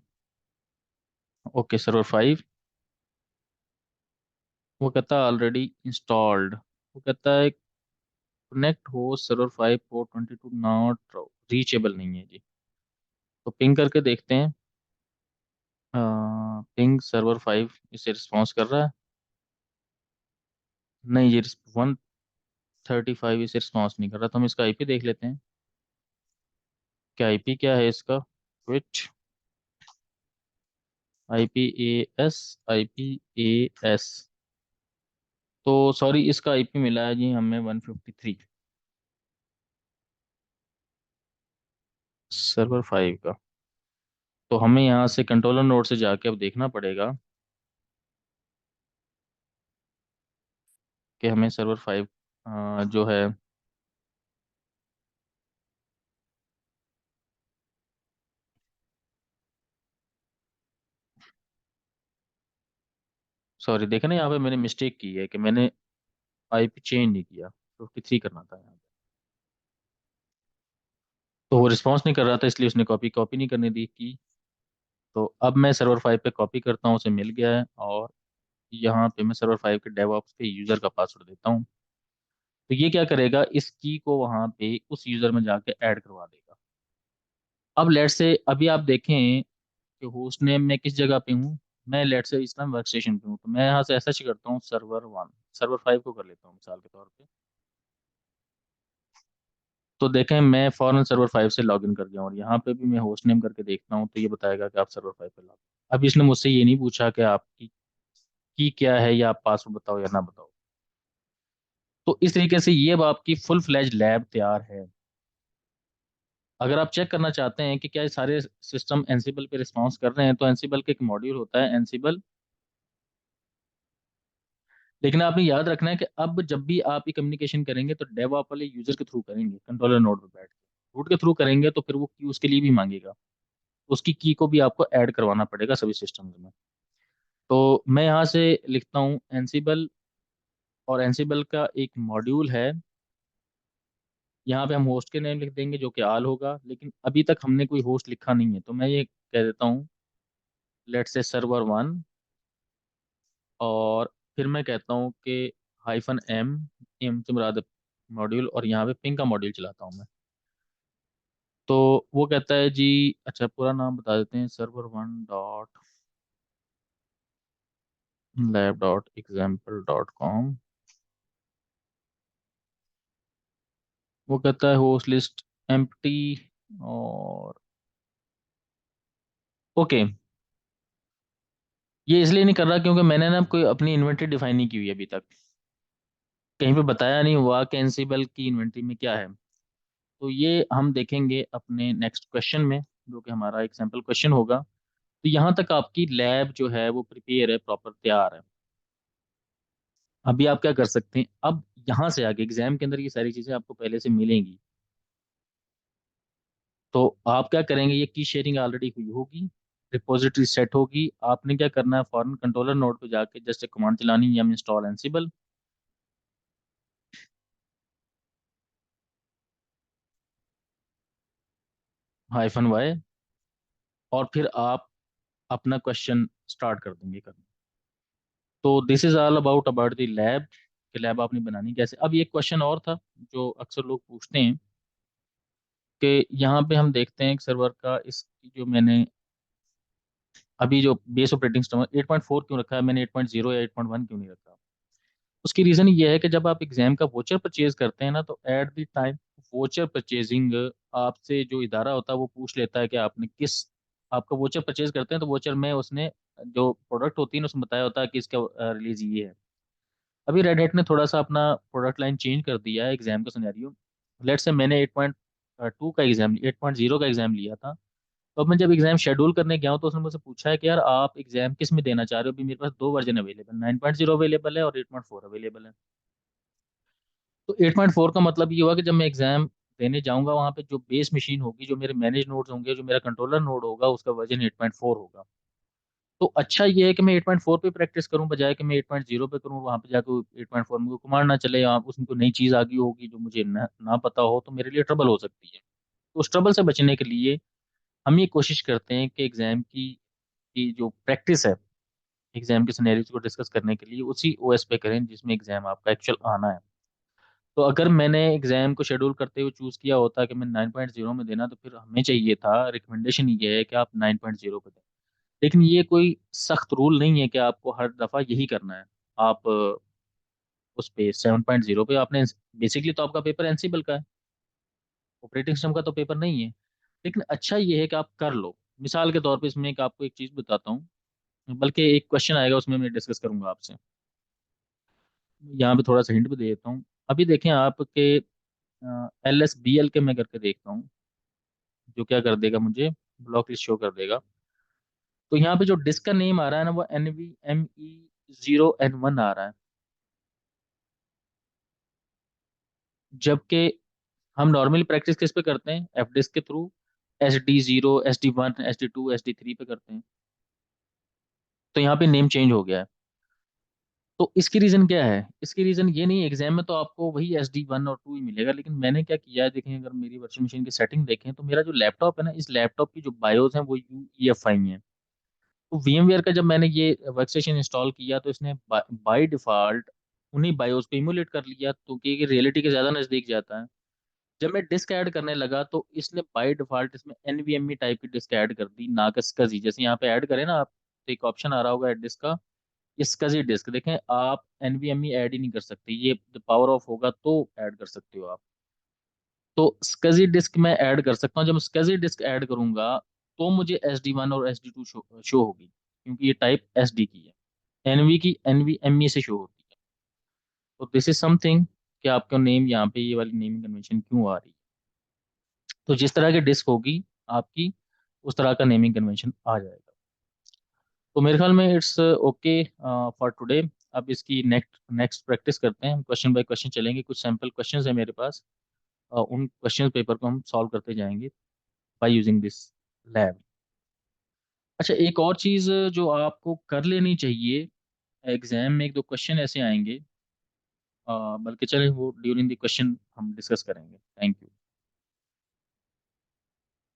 ओके सर्वर 5, वो कहता है ऑलरेडी इंस्टॉल्ड। वो कहता है कनेक्ट हो सर्वर 5 पोर्ट 22 नॉट रीचेबल नहीं है जी। तो पिंग करके देखते हैं। पिंग सर्वर 5 इसे रिस्पॉन्स कर रहा है। नहीं ये 135 इसे रिस्पॉन्स नहीं कर रहा, तो हम इसका आईपी देख लेते हैं। क्या आईपी क्या है इसका, स्विच IPAS। तो सॉरी इसका आईपी मिला है जी हमें 153 सर्वर 5 का। तो हमें यहाँ से कंट्रोलर नोड से जाके अब देखना पड़ेगा कि हमें सर्वर 5 जो है, सॉरी देखे ना यहाँ पे मैंने मिस्टेक की है कि मैंने आईपी चेंज नहीं किया, 53 करना था यहाँ पे। तो वो रिस्पॉन्स नहीं कर रहा था इसलिए उसने कॉपी कॉपी नहीं करने दी की। तो अब मैं सर्वर 5 पे कॉपी करता हूँ, उसे मिल गया है। और यहाँ पे मैं सर्वर 5 के डेवऑप्स के यूज़र का पासवर्ड देता हूँ। तो ये क्या करेगा, इस की को वहाँ पे उस यूज़र में जाके ऐड करवा देगा। अब लेट से अभी आप देखें कि होस्ट नेम मैं किस जगह पे हूँ। मैं लेट से इस्लाम वर्क स्टेशन पे हूँ, तो मैं यहाँ से ऐसा करता हूँ सर्वर 1, सर्वर 5 को कर लेता हूँ मिसाल के तौर पे। तो देखें मैं फॉरन सर्वर 5 से लॉगिन कर गया हूँ, और यहाँ पे भी मैं होस्ट नेम करके देखता हूँ तो ये बताएगा कि आप सर्वर 5 पे लॉग। अब इसने मुझसे ये नहीं पूछा कि आपकी की क्या है या आप पासवर्ड बताओ या ना बताओ। तो इस तरीके से ये अब आपकी फुल फ्लैज लैब तैयार है। अगर आप चेक करना चाहते हैं कि क्या ये सारे सिस्टम एनसिबल पे रिस्पॉन्स कर रहे हैं, तो एनसिबल का एक मॉड्यूल होता है एनसिबल। लेकिन आपने याद रखना है कि अब जब भी आप ये कम्युनिकेशन करेंगे तो डेवऑप वाले यूजर के थ्रू करेंगे, कंट्रोलर नोड पे बैठ के रूट के थ्रू करेंगे, तो फिर वो की उसके लिए भी मांगेगा। उसकी की को भी आपको ऐड करवाना पड़ेगा सभी सिस्टम्स में। तो मैं यहाँ से लिखता हूँ एनसिबल, और एनसिबल का एक मॉड्यूल है। यहाँ पे हम होस्ट के नेम लिख देंगे जो कि आल होगा, लेकिन अभी तक हमने कोई होस्ट लिखा नहीं है, तो मैं ये कह देता हूँ लेट्स से सर्वर 1। और फिर मैं कहता हूँ कि -m, एम से मुराद मॉड्यूल, और यहाँ पे पिंग का मॉड्यूल चलाता हूँ मैं। तो वो कहता है जी, अच्छा पूरा नाम बता देते हैं, server1.lab.example.com। वो कहता है होस्ट लिस्ट एम्प्टी। और ओके, ये इसलिए नहीं कर रहा क्योंकि मैंने ना कोई अपनी इन्वेंटरी डिफाइन नहीं की हुई अभी तक। कहीं पे बताया नहीं हुआ कि एनसिबल की इन्वेंटरी में क्या है। तो ये हम देखेंगे अपने नेक्स्ट क्वेश्चन में, जो कि हमारा एक सैम्पल क्वेश्चन होगा। तो यहाँ तक आपकी लैब जो है वो प्रिपेयर है, प्रॉपर तैयार है। अभी आप क्या कर सकते हैं, अब यहाँ से आगे एग्जाम के अंदर ये सारी चीज़ें आपको पहले से मिलेंगी। तो आप क्या करेंगे, ये की शेयरिंग ऑलरेडी हुई होगी, रिपोजिटरी सेट होगी। आपने क्या करना है, फॉरन कंट्रोलर नोड पे जाके जस्ट एक कमांड चलानी है, इंस्टॉल एनसिबल -y। और फिर आप अपना क्वेश्चन स्टार्ट कर देंगे करना। तो this is all about about the lab, कि लैब आपने बनानी कैसे। अब ये क्वेश्चन और था जो अक्सर लोग पूछते हैं, कि यहाँ पे हम देखते हैं एक सर्वर का, इसकी जो मैंने अभी जो बेस ऑपरेटिंग सिस्टम 8.4 क्यों रखा है, मैंने 8.0 या 8.1 क्यों नहीं रखा। उसकी रीज़न ये है कि जब आप एग्जाम का वोचर परचेज करते हैं ना, तो at the time voucher purchasing आपसे जो इदारा होता है वो पूछ लेता है कि आपने किस, आपका वोचर परचेज करते हैं तो वोचर में उसने जो प्रोडक्ट होती है ना उसमें बताया होता है कि इसका रिलीज ये है। अभी रेड हैट ने थोड़ा सा अपना प्रोडक्ट लाइन चेंज कर दिया है एग्जाम का सिनेरियो। लेट्स से मैंने 8.2 का एग्जाम, 8.0 का एग्जाम लिया था। तो अब मैं जब एग्जाम शेड्यूल करने गया हूँ तो उसने मुझसे पूछा है कि यार आप एग्जाम किस में देना चाह रहे हो। अभी मेरे पास दो वर्जन अवेलेबल, 9.0 अवेलेबल है और 8.4 अवेलेबल है। तो 8.4 का मतलब ये हुआ कि जब मैं एग्जाम देने जाऊंगा वहाँ पे जो बेस मशीन होगी, जो मेरे मैनेज नोड्स होंगे, जो मेरा कंट्रोलर नोड होगा, उसका वर्जन 8.4 होगा। तो अच्छा ये है कि मैं 8.4 पे प्रैक्टिस करूं बजाय कि मैं 8.0 पे करूं, वहां पे जाकर 8.4 में कुमार ना चले, आप उसमें कोई नई चीज आ गई होगी जो मुझे ना पता हो, तो मेरे लिए ट्रबल हो सकती है। तो उस ट्रबल से बचने के लिए हम ये कोशिश करते हैं कि एग्जाम की जो प्रैक्टिस है, एग्जाम के सिनेरियोज को डिस्कस करने के लिए उसी ओएस पे करें जिसमें एग्जाम आपका एक्चुअल आना है। तो अगर मैंने एग्जाम को शेड्यूल करते हुए चूज किया होता कि मैं 9.0 में देना, तो फिर हमें चाहिए था, रिकमेंडेशन ये है कि आप 9.0 पे दें। लेकिन ये कोई सख्त रूल नहीं है कि आपको हर दफा यही करना है। आप उस पे 7.0 पे आपने, बेसिकली तो आपका पेपर एनसीबल का है, ऑपरेटिंग सिस्टम का तो पेपर नहीं है। लेकिन अच्छा ये है कि आप कर लो। मिसाल के तौर पे इसमें एक आपको एक चीज बताता हूँ, बल्कि एक क्वेश्चन आएगा उसमें मैं डिस्कस करूंगा आपसे। यहाँ पे थोड़ा सा हिंट भी दे देता हूँ। अभी देखें आपके LSBL के मैं करके देखता हूँ, जो क्या कर देगा मुझे, ब्लॉक लिस्ट शो कर देगा। तो यहाँ पे जो डिस्क का नेम आ रहा है ना, वो NVMe0N1 आ रहा है। जबकि हम नॉर्मली प्रैक्टिस किस पे करते हैं, एफ डिस्क के through, SD0, SD1, SD2, SD3 पे करते हैं। तो यहाँ पे नेम चेंज हो गया है। तो इसकी रीजन क्या है, इसकी रीजन ये नहीं, एग्जाम में तो आपको वही SD1 और 2 ही मिलेगा, लेकिन मैंने क्या किया है, देखें अगर मेरी वर्चुअल मशीन की सेटिंग देखें, तो मेरा जो लैपटॉप है ना, इस लैपटॉप की जो बायोस हैं वो UEFI है। तो VMware का जब मैंने ये वर्कस्टेशन इंस्टॉल किया, तो इसने बाय डिफॉल्ट उन्हीं बायोस को इमुलेट कर लिया, तो कि रियलिटी के ज़्यादा नज़दीक जाता है। जब मैं डिस्क ऐड करने लगा, तो इसने बाय डिफॉल्ट इसमें NVMe टाइप की डिस्क ऐड कर दी, ना कि SCSI। जैसे यहाँ पे ऐड करें ना आप, तो एक ऑप्शन आ रहा होगा डिस्क का, SCSI डिस्क, देखें आप NVMe ऐड ही नहीं कर सकते, ये जब पावर ऑफ होगा तो ऐड कर सकते हो आप। तो SCSI डिस्क मैं ऐड कर सकता हूँ। जब SCSI डिस्क ऐड करूंगा, तो मुझे SD1 और SD2 शो होगी, क्योंकि ये टाइप SD की है। NV की NVMe से शो होती है। तो दिस इज समथिंग कि आपका नेम यहाँ पे ये वाली नेमिंग कन्वेंशन क्यों आ रही है। तो जिस तरह की डिस्क होगी आपकी, उस तरह का नेमिंग कन्वेंशन आ जाएगा। तो मेरे ख्याल में इट्स ओके फॉर टुडे। अब इसकी नेक्स्ट नेक्स्ट प्रैक्टिस करते हैं, क्वेश्चन बाय क्वेश्चन चलेंगे, कुछ सैम्पल क्वेश्चंस है मेरे पास। उन क्वेश्चन पेपर को हम सॉल्व करते जाएंगे बाय यूजिंग दिस लैब। अच्छा, एक और चीज़ जो आपको कर लेनी चाहिए, एग्जाम में एक दो क्वेश्चन ऐसे आएंगे, बल्कि चले वो ड्यूरिंग द क्वेश्चन हम डिस्कस करेंगे। Thank you.